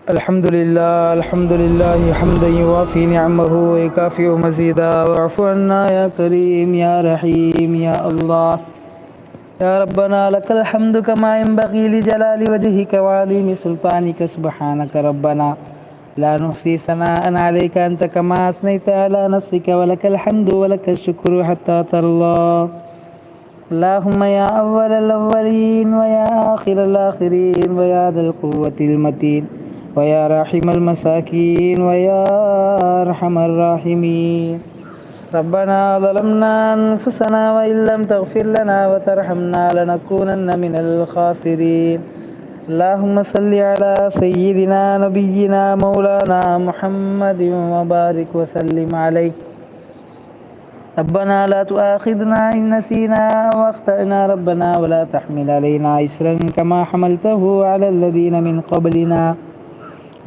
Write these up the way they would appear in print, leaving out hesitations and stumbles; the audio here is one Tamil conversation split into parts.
الحمد لله حمدا يوافي نعمه ويكافئ مزيدا واعف عنا يا كريم يا رحيم يا الله. يا ربنا لك الحمد كما ينبغي لجلال وجهك وعظيم سلطانك. سبحانك ربنا لا نحصي ثناء عليك أنت كما أثنيت على نفسك، ولك الحمد ولك الشكر حتى ترضى. اللهم يا أول الأولين ويا آخر الآخرين ويا ذا القوة المتين ويا راحم المساكين ويا أرحم الراحمين. ربنا ظلمنا أنفسنا وإن لم تغفر لنا وترحمنا لنكونن من الخاسرين. اللهم صل على سيدنا نبينا مولانا محمد وبارك وسلم عليه. ربنا لا تؤاخذنا إن نسينا أو أخطأنا ربنا ولا تحمل علينا إسرا كما حملته على الذين من قبلنا.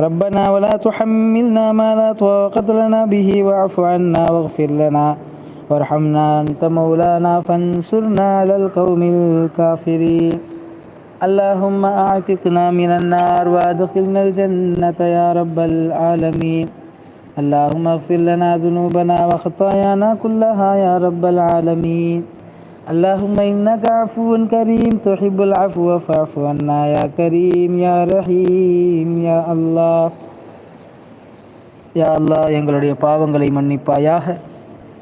ربنا ولا تحملنا ما لا طاقة لنا به واعف عنا واغفر لنا وارحمنا أنت مولانا فانصرنا على القوم الكافرين. اللهم أعتقنا من النار وأدخلنا الجنة يا رب العالمين. اللهم اغفر لنا ذنوبنا وخطايانا كلها يا رب العالمين. اللهم إنك عفو كريم تحب العفو فاعف عنا يا كريم يا رحيم يا الله. யா அல்லாஹ் எங்களுடைய பாவங்களை மன்னிப்பாயாக.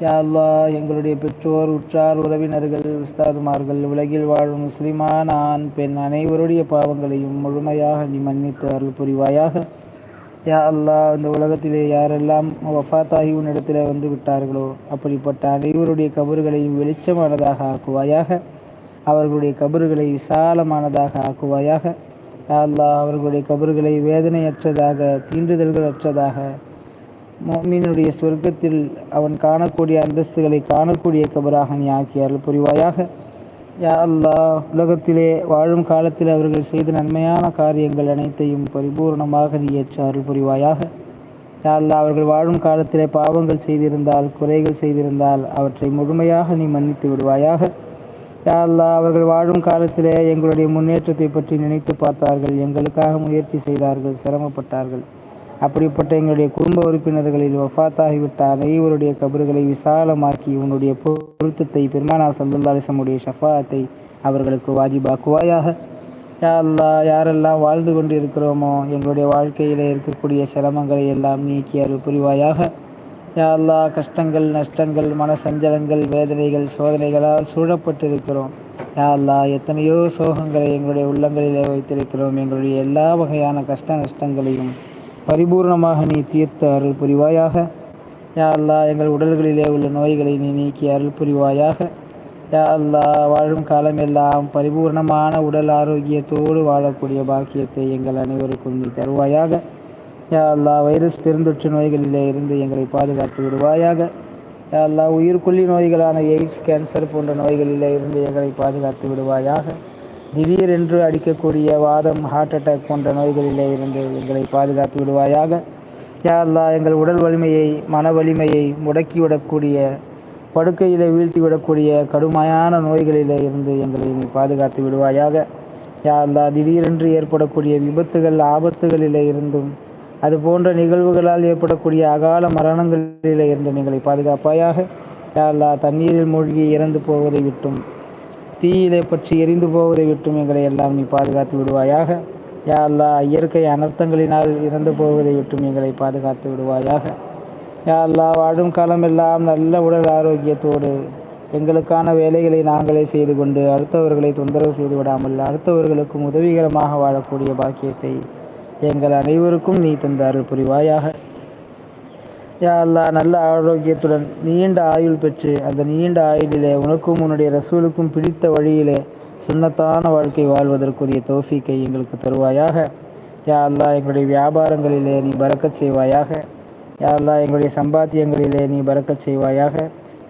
யா அல்லாஹ் எங்களுடைய பெற்றோர் உற்றார் உறவினர்கள் உஸ்தாதுமார்கள் உலகில் வாழும் முஸ்லிமான ஆண் பெண் அனைவருடைய பாவங்களையும் முழுமையாக நீ மன்னித்து அருள் புரிவாயாக. யா அல்லாஹ் இந்த உலகத்திலே யாரெல்லாம் வஃபாத்தாகி உன்னிடத்தில் வந்து விட்டார்களோ அப்படிப்பட்ட அனைவருடைய கபறுகளையும் வெளிச்சமானதாக ஆக்குவாயாக. அவர்களுடைய கபறுகளை விசாலமானதாக ஆக்குவாயாக. யா அல்லாஹ் அவர்களுடைய கபறுகளை வேதனையற்றதாக தீண்டுதல்கள் அற்றதாக முஃமினுடைய சொர்க்கத்தில் அவன் காணக்கூடிய அந்தஸ்துகளை காணக்கூடிய கபராக நீ ஆக்கி அருள் புரிவாயாக. யா அல்லாஹ் உலகத்திலே வாழும் காலத்தில் அவர்கள் செய்த நன்மையான காரியங்கள் அனைத்தையும் பரிபூர்ணமாக நீ ஏற்று அருள் புரிவாயாக. யா அல்லாஹ் அவர்கள் வாழும் காலத்திலே பாவங்கள் செய்திருந்தால் குறைகள் செய்திருந்தால் அவற்றை முழுமையாக நீ மன்னித்து விடுவாயாக. யா அல்லாஹ் அவர்கள் வாழும் காலத்திலே எங்களுடைய முன்னேற்றத்தை பற்றி நினைத்து பார்த்தார்கள், எங்களுக்காக முயற்சி செய்தார்கள், சிரமப்பட்டார்கள். அப்படிப்பட்ட எங்களுடைய குடும்ப உறுப்பினர்களில் வஃபாத்தாகிவிட்ட அனைவருடைய கபறுகளை விசாலமாக்கி உன்னுடைய பொருத்தத்தை பெருமானா ஸல்லல்லாஹு அலைஹி வஸல்லம் ஷஃபாஅத்தை அவர்களுக்கு வாஜிபாக்குவாயாக. யா அல்லாஹ் யாரெல்லாம் வாழ்ந்து கொண்டு இருக்கிறோமோ எங்களுடைய வாழ்க்கையில் இருக்கக்கூடிய சிரமங்களை எல்லாம் நீக்கி அருள் புரிவாயாக. யா அல்லாஹ் கஷ்டங்கள் நஷ்டங்கள் மனசஞ்சலங்கள் வேதனைகள் சோதனைகளால் சூழப்பட்டு இருக்கிறோம். யா அல்லாஹ் எத்தனையோ சோகங்களை எங்களுடைய உள்ளங்களிலே வைத்திருக்கிறோம். எங்களுடைய எல்லா வகையான கஷ்ட நஷ்டங்களையும் பரிபூர்ணமாக நீ தீர்த்த அருள் புரிவாயாக. யா அல்லாஹ் எங்கள் உடல்களிலே உள்ள நோய்களை நீ நீக்கி அருள் புரிவாயாக. யா அல்லாஹ் வாழும் காலமெல்லாம் பரிபூர்ணமான உடல் ஆரோக்கியத்தோடு வாழக்கூடிய பாக்கியத்தை எங்கள் அனைவருக்கும் நீ தருவாயாக. யா அல்லாஹ் வைரஸ் பெருந்தொற்று நோய்களிலே இருந்து எங்களை பாதுகாத்து விடுவாயாக. யா அல்லாஹ் உயிர்கொல்லி நோய்களான எய்ட்ஸ் கேன்சர் போன்ற நோய்களிலே இருந்து எங்களை பாதுகாத்து விடுவாயாக. திடீரென்று அடிக்கக்கூடிய வாதம் ஹார்ட் அட்டாக் போன்ற நோய்களிலே இருந்து எங்களை பாதுகாத்து விடுவாயாக. யா அல்லாஹ் எங்கள் உடல் வலிமையை மன வலிமையை முடக்கிவிடக்கூடிய படுக்கையிலே வீழ்த்திவிடக்கூடிய கடுமையான நோய்களிலே இருந்து எங்களை நீ பாதுகாத்து விடுவாயாக. யா அல்லாஹ் திடீரென்று ஏற்படக்கூடிய விபத்துகள் ஆபத்துகளிலே இருந்தும் அது போன்ற நிகழ்வுகளால் ஏற்படக்கூடிய அகால மரணங்களிலே இருந்தும் எங்களை பாதுகாப்பாயாக. யா அல்லாஹ் தண்ணீரில் மூழ்கி இறந்து போவதை விட்டும் தீயிலே பற்றி எரிந்து போவதை விட்டும் எங்களை எல்லாம் நீ பாதுகாத்து விடுவாயாக. யா அல்லாஹ் இயற்கை அனர்த்தங்களினால் இறந்து போவதை விட்டும் எங்களை பாதுகாத்து விடுவாயாக. யா அல்லாஹ் வாழும் காலமெல்லாம் நல்ல உடல் ஆரோக்கியத்தோடு எங்களுக்கான வேலைகளை நாங்களே செய்து கொண்டு அடுத்தவர்களை தொந்தரவு செய்து விடாமல் அடுத்தவர்களுக்கும் உதவிகரமாக வாழக்கூடிய பாக்கியத்தை எங்கள் அனைவருக்கும் நீ தந்த அருள் புரிவாயாக. யா அல்லாஹ் நல்ல ஆரோக்கியத்துடன் நீண்ட ஆயுள் பெற்று அந்த நீண்ட ஆயுளிலே உனக்கும் உன்னுடைய ரசூலுக்கும் பிடித்த வழியிலே சுன்னத்தான வாழ்க்கை வாழ்வதற்குரிய தௌஃபீக்கை எங்களுக்கு தருவாயாக. யா அல்லாஹ் எங்களுடைய வியாபாரங்களிலே நீ பரக்கத் செய்வாயாக. யா அல்லாஹ் எங்களுடைய சம்பாத்தியங்களிலே நீ பரக்கத் செய்வாயாக.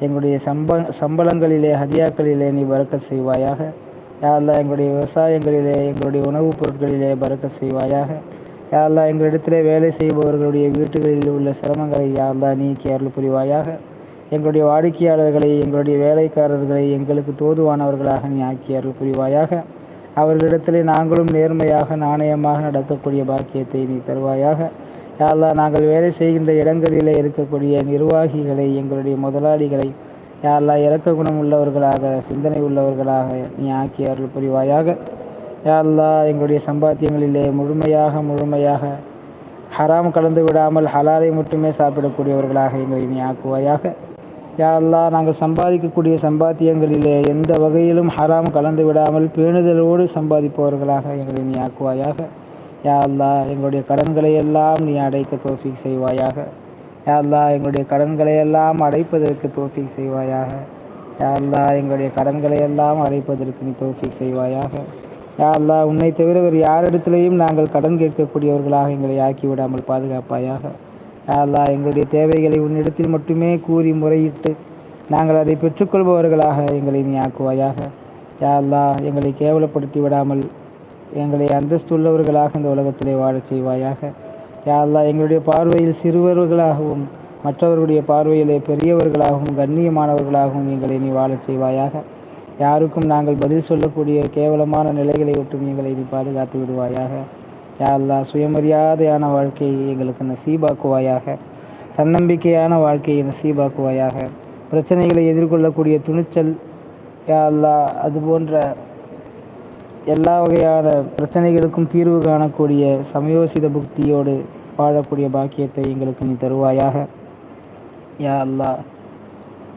எங்களுடைய சம்பளங்களிலே ஹதியாக்களிலே நீ பரக்கத் செய்வாயாக. யா அல்லாஹ் எங்களுடைய விவசாயங்களிலே எங்களுடைய உணவுப் பொருட்களிலே பரக்கத் செய்வாயாக. யா அல்லாஹ் எங்களிடத்திலே வேலை செய்பவர்களுடைய வீட்டுகளில் உள்ள சிரமங்களை யா அல்லாஹ் நீக்கி அருள் புரிவாயாக. எங்களுடைய வாடிக்கையாளர்களை எங்களுடைய வேலைக்காரர்களை எங்களுக்கு தோதுவானவர்களாக நீ ஆக்கி அருள் புரிவாயாக. அவர்களிடத்திலே நாங்களும் நேர்மையாக நாணயமாக நடக்கக்கூடிய பாக்கியத்தை நீ தருவாயாக. யா அல்லாஹ், நாங்கள் வேலை செய்கின்ற இடங்களிலே இருக்கக்கூடிய நிர்வாகிகளை, எங்களுடைய முதலாளிகளை யா அல்லாஹ் இரக்க குணம் உள்ளவர்களாக, சிந்தனை உள்ளவர்களாக நீ ஆக்கி அருள் புரிவாயாக. யா அல்லாஹ், எங்களுடைய சம்பாத்தியங்களிலே முழுமையாக ஹராம் கலந்து விடாமல் ஹலாலை மட்டுமே சாப்பிடக்கூடியவர்களாக எங்களை நீ ஆக்குவாயாக. யா அல்லாஹ், நாங்கள் சம்பாதிக்கக்கூடிய சம்பாத்தியங்களிலே எந்த வகையிலும் ஹராம் கலந்து விடாமல் பேணுதலோடு சம்பாதிப்பவர்களாக எங்களை நீ ஆக்குவாயாக. யா அல்லாஹ், எங்களுடைய கடன்களை எல்லாம் நீ அடைக்க தௌஃபீக் செய்வாயாக. யா அல்லாஹ், எங்களுடைய கடன்களை எல்லாம் அடைப்பதற்கு தௌஃபீக் செய்வாயாக. யா அல்லாஹ், எங்களுடைய கடன்களை எல்லாம் அடைப்பதற்கு நீ தௌஃபீக் செய்வாயாக. யா அல்லாஹ், உன்னை தவிர வேறு யாரிடத்திலையும் நாங்கள் கடன் கேட்கக்கூடியவர்களாக எங்களை ஆக்கி விடாமல் பாதுகாப்பாயாக. யா அல்லாஹ், எங்களுடைய தேவைகளை உன்னிடத்தில் மட்டுமே கூறி முறையிட்டு நாங்கள் அதை பெற்றுக்கொள்பவர்களாக எங்களை நீ ஆக்குவாயாக. யா அல்லாஹ், எங்களை கேவலப்படுத்தி விடாமல் எங்களை அந்தஸ்துள்ளவர்களாக இந்த உலகத்திலே வாழச் செய்வாயாக. யா அல்லாஹ், எங்களுடைய பார்வையில் சிறுவர்களாகவும் மற்றவர்களுடைய பார்வையிலே பெரியவர்களாகவும் கண்ணியமானவர்களாகவும் எங்களை நீ வாழச் செய்வாயாக. யாருக்கும் நாங்கள் பதில் சொல்லக்கூடிய கேவலமான நிலைகளை விட்டும் எங்களை நீ பாதுகாத்து விடுவாயாக. யா அல்லாஹ், சுயமரியாதையான வாழ்க்கையை எங்களுக்கு நசீபாக்குவாயாக. தன்னம்பிக்கையான வாழ்க்கையை நசீபாக்குவாயாக. பிரச்சனைகளை எதிர்கொள்ளக்கூடிய துணிச்சல் யா அல்லாஹ், அதுபோன்ற எல்லா வகையான பிரச்சனைகளுக்கும் தீர்வு காணக்கூடிய சமயோசித புக்தியோடு வாழக்கூடிய பாக்கியத்தை எங்களுக்கு நீ தருவாயாக. யா அல்லாஹ்,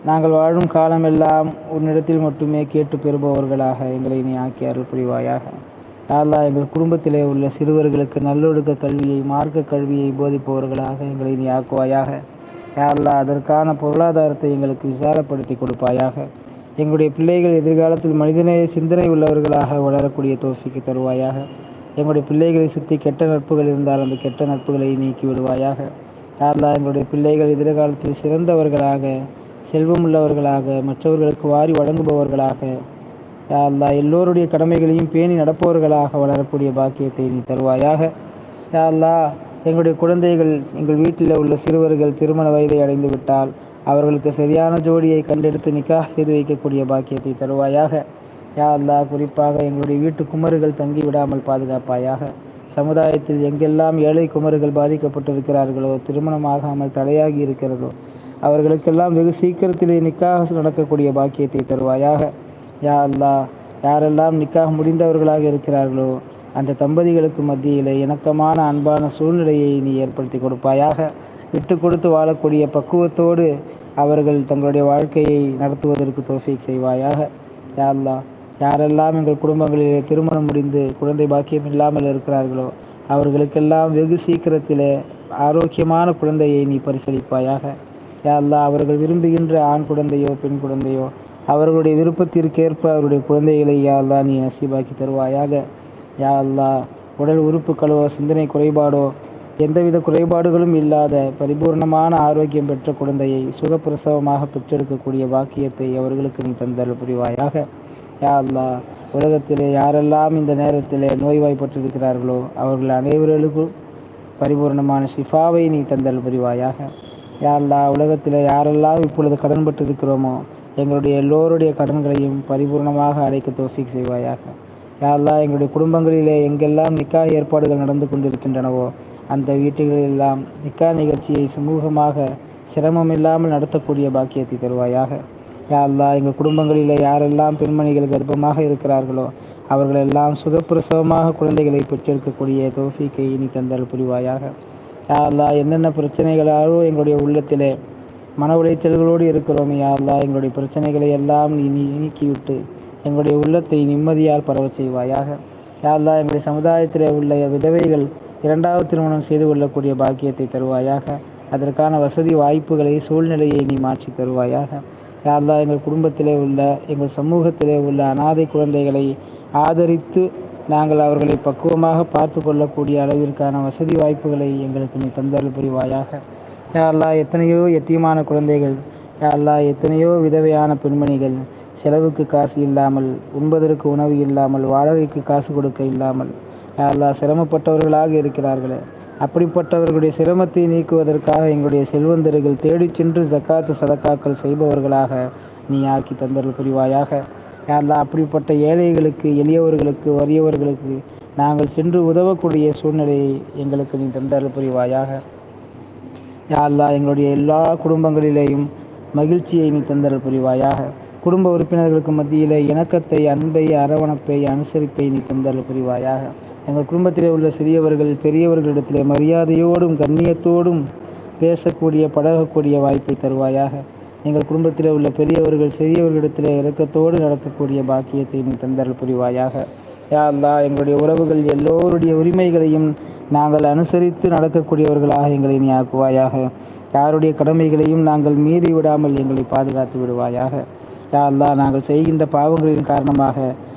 நாங்கள் வாழும் காலமெல்லாம் உன்னிடத்தில் மட்டுமே கேட்டு பெறுபவர்களாக எங்களை நீ ஆக்கி அருள் புரிவாயாக. யா அல்லாஹ், எங்கள் குடும்பத்திலே உள்ள சிறுவர்களுக்கு நல்லொழுக்க கல்வியை, மார்க்க கல்வியை போதிப்பவர்களாக எங்களை நீ ஆக்குவாயாக. யா அல்லாஹ், அதற்கான பொருளாதாரத்தை எங்களுக்கு விசாலப்படுத்தி கொடுப்பாயாக. எங்களுடைய பிள்ளைகள் எதிர்காலத்தில் மனிதநேய சிந்தனை உள்ளவர்களாக வளரக்கூடிய தௌஃபீக்கு தருவாயாக. எங்களுடைய பிள்ளைகளை சுற்றி கெட்ட நட்புகள் இருந்தால் அந்த கெட்ட நட்புகளை நீக்கி விடுவாயாக. யா அல்லாஹ், எங்களுடைய பிள்ளைகள் எதிர்காலத்தில் சிறந்தவர்களாக, செல்வமுள்ளவர்களாக, மற்றவர்களுக்கு வாரி வழங்குபவர்களாக, யா அல்லாஹ், எல்லோருடைய கடமைகளையும் பேணி நடப்பவர்களாக வளரக்கூடிய பாக்கியத்தை நீ தருவாயாக. யா அல்லாஹ், எங்களுடைய குழந்தைகள், எங்கள் வீட்டில் உள்ள சிறுவர்கள் திருமண வயதை அடைந்து விட்டால் அவர்களுக்கு சரியான ஜோடியை கண்டெடுத்து நிக்காஹ் செய்து வைக்கக்கூடிய பாக்கியத்தை தருவாயாக. யா அல்லாஹ், குறிப்பாக எங்களுடைய வீட்டு குமர்கள் தங்கி விடாமல் பாதுகாப்பாயாக. சமுதாயத்தில் எங்கெல்லாம் ஏழை குமர்கள் பாதிக்கப்பட்டிருக்கிறார்களோ, திருமணமாகாமல் தடையாகி இருக்கிறதோ, அவர்களுக்கெல்லாம் வெகு சீக்கிரத்திலே நிக்காஹ் நடக்கக்கூடிய பாக்கியத்தை தருவாயாக. யா அல்லாஹ், யாரெல்லாம் நிக்காஹ் முடிந்தவர்களாக இருக்கிறார்களோ அந்த தம்பதிகளுக்கு மத்தியிலே இணக்கமான அன்பான சூழ்நிலையை நீ ஏற்படுத்தி கொடுப்பாயாக. விட்டு கொடுத்து வாழக்கூடிய பக்குவத்தோடு அவர்கள் தங்களுடைய வாழ்க்கையை நடத்துவதற்கு தௌஃபீக் செய்வாயாக. யா அல்லாஹ், யாரெல்லாம் எங்கள் குடும்பங்களிலே திருமணம் முடிந்து குழந்தை பாக்கியம் இல்லாமல் இருக்கிறார்களோ அவர்களுக்கெல்லாம் வெகு சீக்கிரத்திலே ஆரோக்கியமான குழந்தையை நீ பரிசளிப்பாயாக. யா அல்லாஹ், அவர்கள் விரும்புகின்ற ஆண் குழந்தையோ பெண் குழந்தையோ அவர்களுடைய விருப்பத்திற்கேற்ப அவருடைய குழந்தைகளை யா அல்லாஹ் நீ நசீபாக்கி தருவாயாக. யா அல்லாஹ், உடல் உறுப்புகளோ சிந்தனை குறைபாடோ எந்தவித குறைபாடுகளும் இல்லாத பரிபூர்ணமான ஆரோக்கியம் பெற்ற குழந்தையை சுகப்பிரசவமாக பெற்றெடுக்கக்கூடிய பாக்கியத்தை அவர்களுக்கு நீ தந்தல் புரிவாயாக. யா அல்லாஹ், உலகத்திலே யாரெல்லாம் இந்த நேரத்திலே நோய்வாய்ப்பட்டிருக்கிறார்களோ அவர்கள் அனைவர்களுக்கும் பரிபூர்ணமான ஷிஃபாவை நீ தந்தல் புரிவாயாக. யா அல்லாஹ், உலகத்தில் யாரெல்லாம் இப்பொழுது கடன்பட்டு இருக்கிறோமோ எங்களுடைய எல்லோருடைய கடன்களையும் பரிபூர்ணமாக அடைக்க தௌஃபீக் செய்வாயாக. யா அல்லாஹ், எங்களுடைய குடும்பங்களிலே எங்கெல்லாம் நிக்காஹ் ஏற்பாடுகள் நடந்து கொண்டிருக்கின்றனவோ அந்த வீட்டுகளெல்லாம் நிக்காஹ் நிகழ்ச்சியை சுமூகமாக சிரமமில்லாமல் நடத்தக்கூடிய பாக்கியத்தை தருவாயாக. யா அல்லாஹ், எங்கள் குடும்பங்களிலே யாரெல்லாம் பெண்மணிகள் கர்ப்பமாக இருக்கிறார்களோ அவர்களெல்லாம் சுகப்பிரசவமாக குழந்தைகளை பெற்றெடுக்கக்கூடிய தௌஃபீக்கை நீ தந்தல் புரிவாயாக. யா அல்லாஹ், என்னென்ன பிரச்சனைகளாலோ எங்களுடைய உள்ளத்திலே மன உளைச்சல்களோடு இருக்கிறோம். யா அல்லாஹ், எங்களுடைய பிரச்சனைகளை எல்லாம் நீ நீக்கிவிட்டு எங்களுடைய உள்ளத்தை நிம்மதியால் பரவச் செய்வாயாக. யா அல்லாஹ், எங்களுடைய சமுதாயத்தில் உள்ள விதவைகள் இரண்டாவது திருமணம் செய்து கொள்ளக்கூடிய பாக்கியத்தை தருவாயாக. அதற்கான வசதி வாய்ப்புகளை சூழ்நிலையை நீ மாற்றி தருவாயாக. யா அல்லாஹ், எங்கள் குடும்பத்திலே உள்ள எங்கள் சமூகத்திலே உள்ள அனாதை குழந்தைகளை ஆதரித்து நாங்கள் அவர்களை பக்குவமாக பார்த்து கொள்ளக்கூடிய அளவிற்கான வசதி வாய்ப்புகளை எங்களுக்கு நீ தந்தருள் புரிவாயாக. யா அல்லாஹ், எத்தனையோ எத்தியமான குழந்தைகள், யா அல்லாஹ், எத்தனையோ விதவையான பெண்மணிகள் செலவுக்கு காசு இல்லாமல், உண்பதற்கு உணவு இல்லாமல், வாடகைக்கு காசு கொடுக்க இல்லாமல் யா அல்லாஹ் சிரமப்பட்டவர்களாக இருக்கிறார்களே. அப்படிப்பட்டவர்களுடைய சிரமத்தை நீக்குவதற்காக எங்களுடைய செல்வந்தர்கள் தேடி சென்று ஜக்காத்து சதக்காக்கள் செய்பவர்களாக நீ ஆக்கி தந்தருள் புரிவாயாக. யாரெல்லாம் அப்படிப்பட்ட ஏழைகளுக்கு, எளியவர்களுக்கு, வறியவர்களுக்கு நாங்கள் சென்று உதவக்கூடிய சூழ்நிலையை எங்களுக்கு நீ தந்தருள் புரிவாயாக. யா அல்லாஹ், எங்களுடைய எல்லா குடும்பங்களிலேயும் மகிழ்ச்சியை நீ தந்தருள் புரிவாயாக. குடும்ப உறுப்பினர்களுக்கு மத்தியிலே இணக்கத்தை, அன்பை, அரவணைப்பை, அனுசரிப்பை நீ தந்தருள் புரிவாயாக. எங்கள் குடும்பத்திலே உள்ள சிறியவர்கள் பெரியவர்களிடத்திலே மரியாதையோடும் கண்ணியத்தோடும் பேசக்கூடிய, பழகக்கூடிய வாய்ப்பை தருவாயாக. எங்கள் குடும்பத்தில் உள்ள பெரியவர்கள் சிறியவர்களிடத்திலே இரக்கத்தோடு நடக்கக்கூடிய பாக்கியத்தை நீ தந்தருள் புரிவாயாக. யா அல்லாஹ், எங்களுடைய உறவுகள் எல்லோருடைய உரிமைகளையும் நாங்கள் அனுசரித்து நடக்கக்கூடியவர்களாக எங்களை நீ ஆக்குவாயாக. யாருடைய கடமைகளையும் நாங்கள் மீறி விடாமல் எங்களை பாதுகாத்து விடுவாயாக. யா அல்லாஹ், நாங்கள் செய்கின்ற பாவங்களின் காரணமாக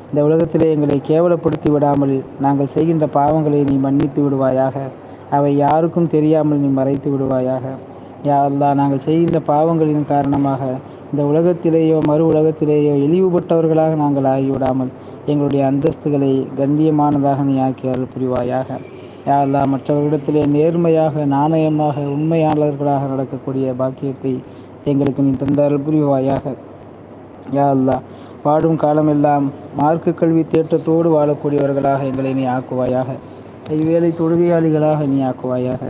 இந்த உலகத்திலே எங்களை கேவலப்படுத்தி விடாமல் நாங்கள் செய்கின்ற பாவங்களை நீ மன்னித்து விடுவாயாக. அவை யாருக்கும் தெரியாமல் நீ மறைத்து விடுவாயாக. யா அல்லாஹ், நாங்கள் செய்கின்ற பாவங்களின் காரணமாக இந்த உலகத்திலேயோ மறு உலகத்திலேயோ இழிவுபட்டவர்களாக நாங்கள் ஆகிவிடாமல் எங்களுடைய அந்தஸ்துகளை கண்ணியமானதாக நீ ஆக்கி அருள் புரிவாயாக. யா அல்லாஹ், மற்றவர்களிடத்திலே நேர்மையாக, நாணயமாக, உண்மையாளர்களாக நடக்கக்கூடிய பாக்கியத்தை எங்களுக்கு நீ தந்த அருள் புரிவாயாக. யா அல்லாஹ், வாடும் காலமெல்லாம் மார்க்க கல்வி தேட்டத்தோடு வாழக்கூடியவர்களாக எங்களை நீ ஆக்குவாயாக. இவ்வேளை தொழுகையாளிகளாக நீ ஆக்குவாயாக.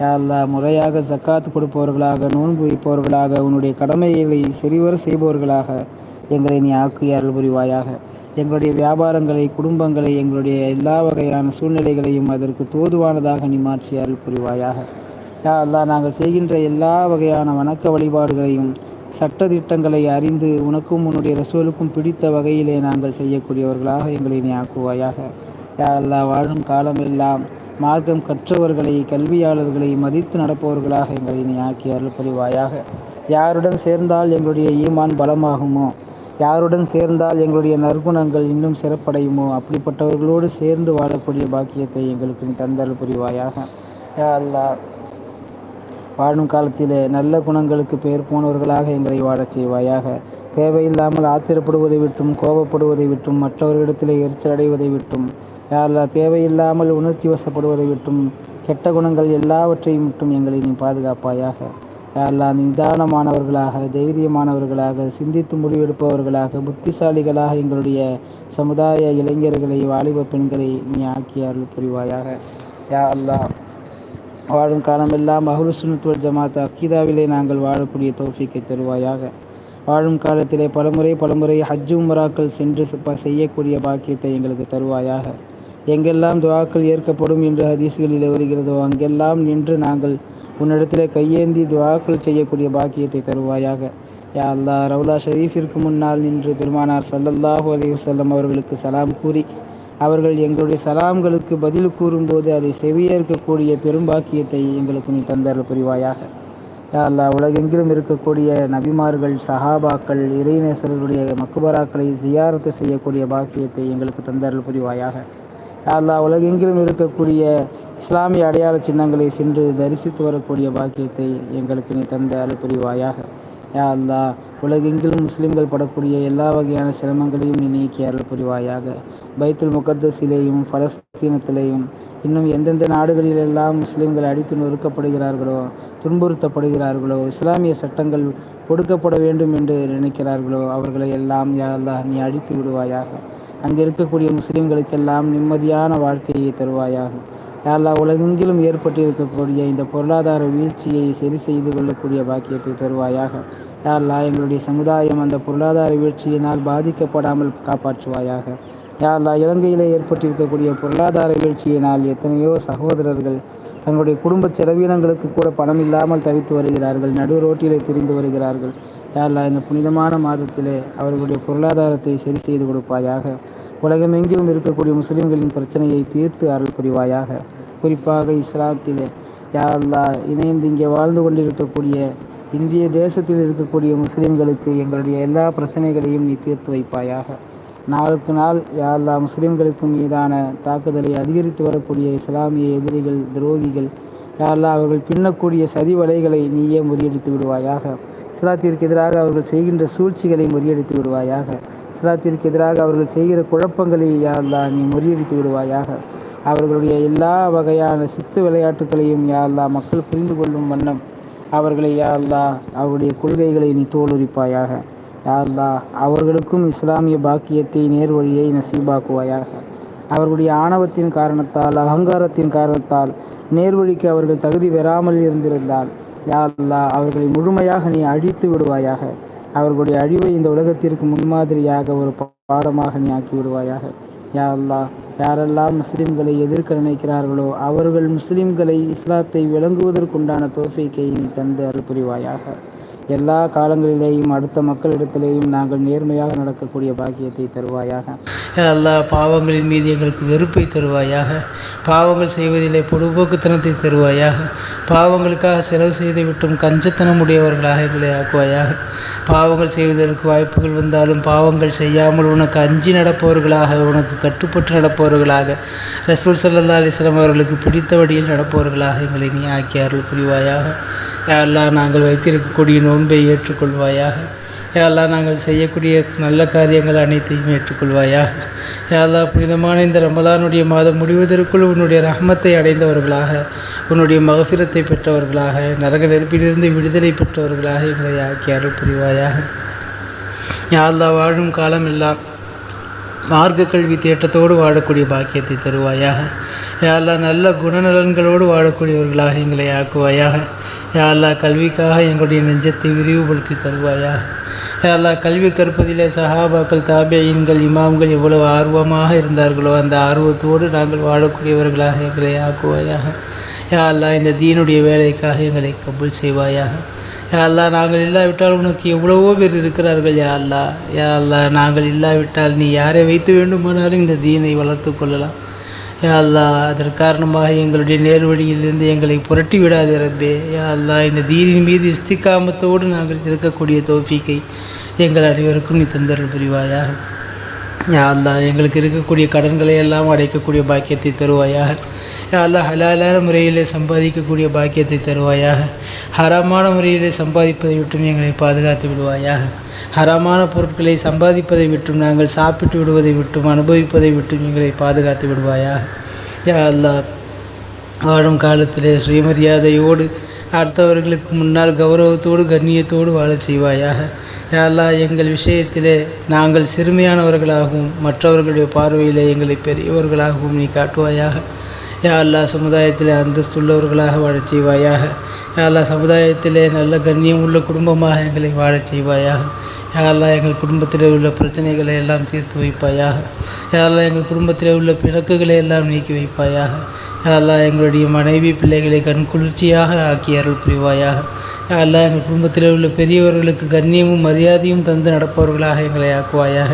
யா அல்லாஹ், முறையாக ஜக்காத் கொடுப்பவர்களாக, நோன்பு வைப்பவர்களாக, உன்னுடைய கடமைகளை சரிவர செய்பவர்களாக எங்களை நீ ஆக்கி அருள் புரிவாயாக. எங்களுடைய வியாபாரங்களை, குடும்பங்களை, எங்களுடைய எல்லா வகையான சூழ்நிலைகளையும் அதற்கு தோதுவானதாக நீ மாற்றி அருள் புரிவாயாக. யா அல்லாஹ், நாங்கள் செய்கின்ற எல்லா வகையான வணக்க வழிபாடுகளையும் சட்ட திட்டங்களை அறிந்து உனக்கும் உன்னுடைய ரசூலுக்கும் பிடித்த வகையிலே நாங்கள் செய்யக்கூடியவர்களாக எங்களை நீ ஆக்குவாயாக. யா அல்லாஹ், வாழும் காலமெல்லாம் மார்க்கம் கற்றவர்களை, கல்வியாளர்களை மதித்து நடப்பவர்களாக எங்களை நீ ஆக்கி அருள் புரிவாயாக. யாருடன் சேர்ந்தால் எங்களுடைய ஈமான் பலமாகுமோ, யாருடன் சேர்ந்தால் எங்களுடைய நற்குணங்கள் இன்னும் சிறப்படையுமோ அப்படிப்பட்டவர்களோடு சேர்ந்து வாழக்கூடிய பாக்கியத்தை எங்களுக்கு நீ தந்தருள் புரிவாயாக. யா அல்லாஹ், வாழும் காலத்திலே நல்ல குணங்களுக்கு பெயர் போனவர்களாக எங்களை வாழச் செய்வாயாக. தேவையில்லாமல் ஆத்திரப்படுவதை விட்டும், கோபப்படுவதை விட்டும், மற்றவர்களிடத்திலே எரிச்சல் அடைவதை விட்டும், யா அல்லாஹ், தேவையில்லாமல் உணர்ச்சி வசப்படுவதை விட்டும், கெட்ட குணங்கள் எல்லாவற்றையும் விட்டும் எங்களை நீ பாதுகாப்பாயாக. யா அல்லாஹ், நிதானமானவர்களாக, தைரியமானவர்களாக, சிந்தித்து முடிவெடுப்பவர்களாக, புத்திசாலிகளாக எங்களுடைய சமுதாய இளைஞர்களை, வாலிப பெண்களை நீ ஆக்கி அருள் புரிவாயாக. யா அல்லாஹ், வாழும் காலமெல்லாம் அஹ்லுஸ் சுன்னத் வல் ஜமாத் அக்கீதாவிலே நாங்கள் வாழக்கூடிய தௌஃபீக்கை தருவாயாக. வாழும் காலத்திலே பலமுறை ஹஜ் உம்ராக்கள் சென்று செய்யக்கூடிய பாக்கியத்தை எங்களுக்கு தருவாயாக. எங்கெல்லாம் துஆக்கள் ஏற்கப்படும் என்று ஹதீஸ்களில் வருகிறதோ அங்கெல்லாம் நின்று நாங்கள் உன்னிடத்திலே கையேந்தி துஆக்கள் செய்யக்கூடிய பாக்கியத்தை தருவாயாக. யா அல்லாஹ், ரவுலா ஷரீஃபிற்கு முன்னால் நின்று பெருமானார் ஸல்லல்லாஹு அலைஹி வஸல்லம் அவர்களுக்கு சலாம் கூறி அவர்கள் எங்களுடைய சலாம்களுக்கு பதில் கூறும்போது அதை செவியேற்கக்கூடிய பெரும்பாக்கியத்தை எங்களுக்கு நீ தந்தருள் புரிவாயாக. யா அல்லாஹ், உலகெங்கிலும் இருக்கக்கூடிய நபிமார்கள், சஹாபாக்கள், இறைநேசர்களுடைய மக்பராக்களை ஜியாரத்து செய்யக்கூடிய பாக்கியத்தை எங்களுக்கு தந்தருள் புரிவாயாக. யா அல்லாஹ், உலகெங்கிலும் இருக்கக்கூடிய இஸ்லாமிய அடையாள சின்னங்களை சென்று தரிசித்து வரக்கூடிய பாக்கியத்தை எங்களுக்கு நீ தந்த அருள் புரிவாயாக. யா அல்லாஹ், உலகெங்கிலும் முஸ்லிம்கள் படக்கூடிய எல்லா வகையான சிரமங்களையும் நீ நீக்கி அருள் புரிவாயாக. பைத்துல் முகத்தஸிலேயும் பலஸ்தீனத்திலேயும் இன்னும் எந்தெந்த நாடுகளிலெல்லாம் முஸ்லிம்கள் அடித்து நொறுக்கப்படுகிறார்களோ, துன்புறுத்தப்படுகிறார்களோ, இஸ்லாமிய சட்டங்கள் கொடுக்கப்பட வேண்டும் என்று நினைக்கிறார்களோ அவர்களை எல்லாம் யா அல்லாஹ் நீ அழித்து விடுவாயாக. அங்கே இருக்கக்கூடிய முஸ்லிம்களுக்கெல்லாம் நிம்மதியான வாழ்க்கையை தருவாயாக. யா அல்லாஹ், உலகெங்கிலும் ஏற்பட்டிருக்கக்கூடிய இந்த பொருளாதார வீழ்ச்சியை சரி செய்து கொள்ளக்கூடிய பாக்கியத்தை தருவாயாக. யா அல்லாஹ், எங்களுடைய சமுதாயம் அந்த பொருளாதார வீழ்ச்சியினால் பாதிக்கப்படாமல் காப்பாற்றுவாயாக. யா அல்லாஹ், இலங்கையிலே ஏற்பட்டிருக்கக்கூடிய பொருளாதார வீழ்ச்சியினால் எத்தனையோ சகோதரர்கள் தங்களுடைய குடும்ப செலவினங்களுக்கு கூட பணம் இல்லாமல் தவித்து வருகிறார்கள், நடு ரோட்டிலே திரிந்து வருகிறார்கள். யா அல்லாஹ், இந்த புனிதமான மாதத்திலே அவர்களுடைய பொருளாதாரத்தை சரி செய்து கொடுப்பாயாக. உலகமெங்கிலும் இருக்கக்கூடிய முஸ்லிம்களின் பிரச்சனையை தீர்த்து அருள் புரிவாயாக. குறிப்பாக இஸ்லாத்திலே யா அல்லாஹ், இணைந்து இங்கே வாழ்ந்து கொண்டிருக்கக்கூடிய இந்திய தேசத்தில் இருக்கக்கூடிய முஸ்லிம்களுக்கு எங்களுடைய எல்லா பிரச்சனைகளையும் நீ தீர்த்து வைப்பாயாக. நாளுக்கு நாள் யா அல்லாஹ், முஸ்லிம்களுக்கு மீதான தாக்குதலை அதிகரித்து வரக்கூடிய இஸ்லாமிய எதிரிகள், துரோகிகள், யா அல்லாஹ், அவர்கள் பின்னக்கூடிய சதி வலைகளை நீயே முறியடித்து விடுவாயாக. இஸ்லாத்திற்கு எதிராக அவர்கள் செய்கின்ற சூழ்ச்சிகளை முறியடித்து விடுவாயாக. இஸ்லாத்திற்கு எதிராக அவர்கள் செய்கிற குழப்பங்களை யா அல்லாஹ் நீ முறியடித்து விடுவாயாக. அவர்களுடைய எல்லா வகையான சித்து விளையாட்டுகளையும் யா அல்லாஹ் மக்கள் புரிந்து கொள்ளும் வண்ணம் அவர்களை யா அல்லாஹ் அவருடைய கொள்கைகளை நீ தோலுரிப்பாயாக. யா அல்லாஹ் அவர்களுக்கும் இஸ்லாமிய பாக்கியத்தை நேர்வழியை நசீபாக்குவாயாக. அவர்களுடைய ஆணவத்தின் காரணத்தால் அகங்காரத்தின் காரணத்தால் நேர்வழிக்கு அவர்கள் தகுதி பெறாமல் இருந்திருந்தால் யா அல்லாஹ் அவர்களை முழுமையாக நீ அழித்து விடுவாயாக. அவர்களுடைய அழிவை இந்த உலகத்திற்கு முன்மாதிரியாக ஒரு பாடமாக நீ ஆக்கி விடுவாயாக. யா அல்லாஹ் யாரெல்லாம் முஸ்லிம்களை எதிர்க்க நினைக்கிறார்களோ அவர்கள் முஸ்லிம்களை இஸ்லாத்தை விளங்குவதற்குண்டான தோஃபீக்கை நீ தந்து அருள் புரிவாயாக. எல்லா காலங்களிலேயும் அடுத்த மக்களிடத்திலேயும் நாங்கள் நேர்மையாக நடக்கக்கூடிய பாக்கியத்தை தருவாயாக. எல்லா பாவங்களின் மீது எங்களுக்கு வெறுப்பை தருவாயாக. பாவங்கள் செய்வதிலே பொடுபோக்குத்தனத்தை தருவாயாக. பாவங்களுக்காக செலவு செய்து விட்டும் கஞ்சத்தனம் உடையவர்களாக எங்களை ஆக்குவாயாக. பாவங்கள் செய்வதற்கு வாய்ப்புகள் வந்தாலும் பாவங்கள் செய்யாமல் உனக்கு அஞ்சி நடப்பவர்களாக, உனக்கு கட்டுப்பட்டு நடப்பவர்களாக, ரசூல் ஸல்லல்லாஹு அலைஹி வஸல்லம் அவர்களுக்கு பிடித்த வழியில் நடப்பவர்களாக எங்களை நீ ஆக்கி அருள் புரிவாயாக. யா அல்லாஹ் நாங்கள் வைத்திருக்கக்கூடிய நோன்பை ஏற்றுக்கொள்வாயாக. யா அல்லாஹ் நாங்கள் செய்யக்கூடிய நல்ல காரியங்கள் அனைத்தையும் ஏற்றுக்கொள்வாயாக. யா அல்லாஹ் புனிதமான இந்த ரமலானுடைய மாதம் முடிவதற்குள் உன்னுடைய ரஹ்மத்தை அடைந்தவர்களாக, உன்னுடைய மகஃபிரத்தை பெற்றவர்களாக, நரக நெருப்பிலிருந்து விடுதலை பெற்றவர்களாக எங்களை ஆக்கி அருள் புரிவாயாக. யா அல்லாஹ் வாழும் காலம் எல்லாம் மார்க்க கல்வி தேட்டத்தோடு வாழக்கூடிய பாக்கியத்தை தருவாயாக. யா அல்லாஹ் நல்ல குணநலன்களோடு வாழக்கூடியவர்களாக எங்களை ஆக்குவாயாக. யா அல்லாஹ் கல்விக்காக எங்களுடைய நெஞ்சத்தை விரிவுபடுத்தி தருவாயாக. யா அல்லாஹ் கல்வி கற்பதிலே சஹாபாக்கள், தாபியீன்கள், இமாம்கள் எவ்வளவு ஆர்வமாக இருந்தார்களோ அந்த ஆர்வத்தோடு நாங்கள் வாழக்கூடியவர்களாக எங்களை ஆக்குவாயாக. யா அல்லாஹ் இந்த தீனுடைய வேலைக்காக எங்களை கபூல் செய்வாயாக. யா அல்லாஹ் நாங்கள் இல்லாவிட்டால் உனக்கு எவ்வளவோ பேர் இருக்கிறார்கள். யா அல்லாஹ் யா அல்லாஹ் நாங்கள் இல்லாவிட்டால் நீ யாரை வைத்து வேண்டுமானாலும் இந்த தீனை வளர்த்து கொள்ளலாம். யா அல்லாஹ் அதற்கு காரணமாக எங்களுடைய நேர்வழியிலிருந்து எங்களை புரட்டி விடாதே ரப்பே. யா அல்லாஹ் இந்த தீனின் மீது இஸ்திகாமத்தோடு நாங்கள் இருக்கக்கூடிய தௌஃபீக்கை எங்கள் அனைவருக்கும் நீ தந்தருள் புரிவாயாக. யா அல்லாஹ் எங்களுக்கு இருக்கக்கூடிய கடன்களை எல்லாம் அடைக்கக்கூடிய பாக்கியத்தை தருவாயாக. யா அல்லாஹ் ஹலாலான முறையிலே சம்பாதிக்கக்கூடிய பாக்கியத்தை தருவாயாக. ஹராமான முறையிலே சம்பாதிப்பதை விட்டும் எங்களை பாதுகாத்து விடுவாயாக. ஹராமான பொருட்களை சம்பாதிப்பதை விட்டும், நாங்கள் சாப்பிட்டு விடுவதை விட்டும், அனுபவிப்பதை விட்டும் எங்களை பாதுகாத்து விடுவாயாக. யா அல்லாஹ் வாழும் காலத்திலே சுயமரியாதையோடு அடுத்தவர்களுக்கு முன்னால் கௌரவத்தோடு கண்ணியத்தோடு வாழ செய்வாயாக. யா அல்லாஹ் எங்கள் விஷயத்திலே நாங்கள் சிறுமையானவர்களாகவும் மற்றவர்களுடைய பார்வையிலே எங்களை பெரியவர்களாகவும் நீ காட்டுவாயாக. யா அல்லாஹ் சமுதாயத்திலே அந்தஸ்துள்ளவர்களாக வாழச் செய்வாயாக. யா அல்லாஹ் சமுதாயத்திலே நல்ல கண்ணியம் உள்ள குடும்பமாக எங்களை வாழச் செய்வாயாக. யா அல்லாஹ் எங்கள் குடும்பத்திலே உள்ள பிரச்சனைகளை எல்லாம் தீர்த்து வைப்பாயாக. யா அல்லாஹ் எங்கள் குடும்பத்திலே உள்ள பிணக்குகளை எல்லாம் நீக்கி வைப்பாயாக. யா அல்லாஹ் எங்களுடைய மனைவி பிள்ளைகளை கண்குளிர்ச்சியாக ஆக்கி அருள் புரிவாயாக. யா அல்லாஹ் எங்கள் குடும்பத்திலே உள்ள பெரியவர்களுக்கு கண்ணியமும் மரியாதையும் தந்து நடப்பவர்களாக எங்களை ஆக்குவாயாக.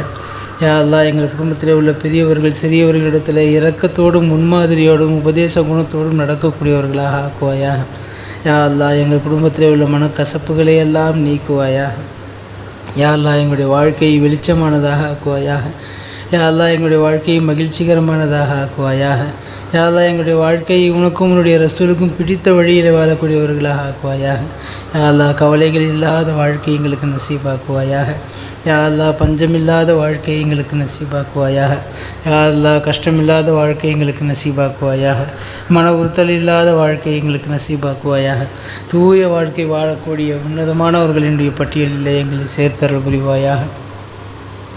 யா அல்லாஹ் எங்கள் குடும்பத்திலே உள்ள பெரியவர்கள் சிறியவர்களிடத்தில் இரக்கத்தோடும் முன்மாதிரியோடும் உபதேச குணத்தோடும் நடக்கக்கூடியவர்களாக ஆக்குவாயாக. யா அல்லாஹ் எங்கள் குடும்பத்திலே உள்ள மனக்கசப்புகளை எல்லாம் நீக்குவாயாக. யா அல்லாஹ் எங்களுடைய வாழ்க்கையை வெளிச்சமானதாக ஆக்குவாயாக. யா அல்லாஹ் எங்களுடைய வாழ்க்கையை மகிழ்ச்சிகரமானதாக ஆக்குவாயாக. யா அல்லாஹ் எங்களுடைய வாழ்க்கையை உனக்கும் உன்னுடைய ரசூலுக்கும் பிடித்த வழியில் வாழக்கூடியவர்களாக ஆக்குவாயாக. யா அல்லாஹ் கவலைகள் இல்லாத வாழ்க்கை எங்களுக்கு நசீபாக்குவாயாக. யா அல்லாஹ் பஞ்சமில்லாத வாழ்க்கையை எங்களுக்கு நசீபாக்குவாயாக. யா அல்லாஹ் கஷ்டமில்லாத வாழ்க்கை எங்களுக்கு நசீபாக்குவாயாக. மன உறுத்தல் இல்லாத வாழ்க்கை எங்களுக்கு நசீபாக்குவாயாக. தூய வாழ்க்கை வாழக்கூடிய உன்னதமானவர்களினுடைய பட்டியலில் எங்களை சேர்த்தருள் புரிவாயாக.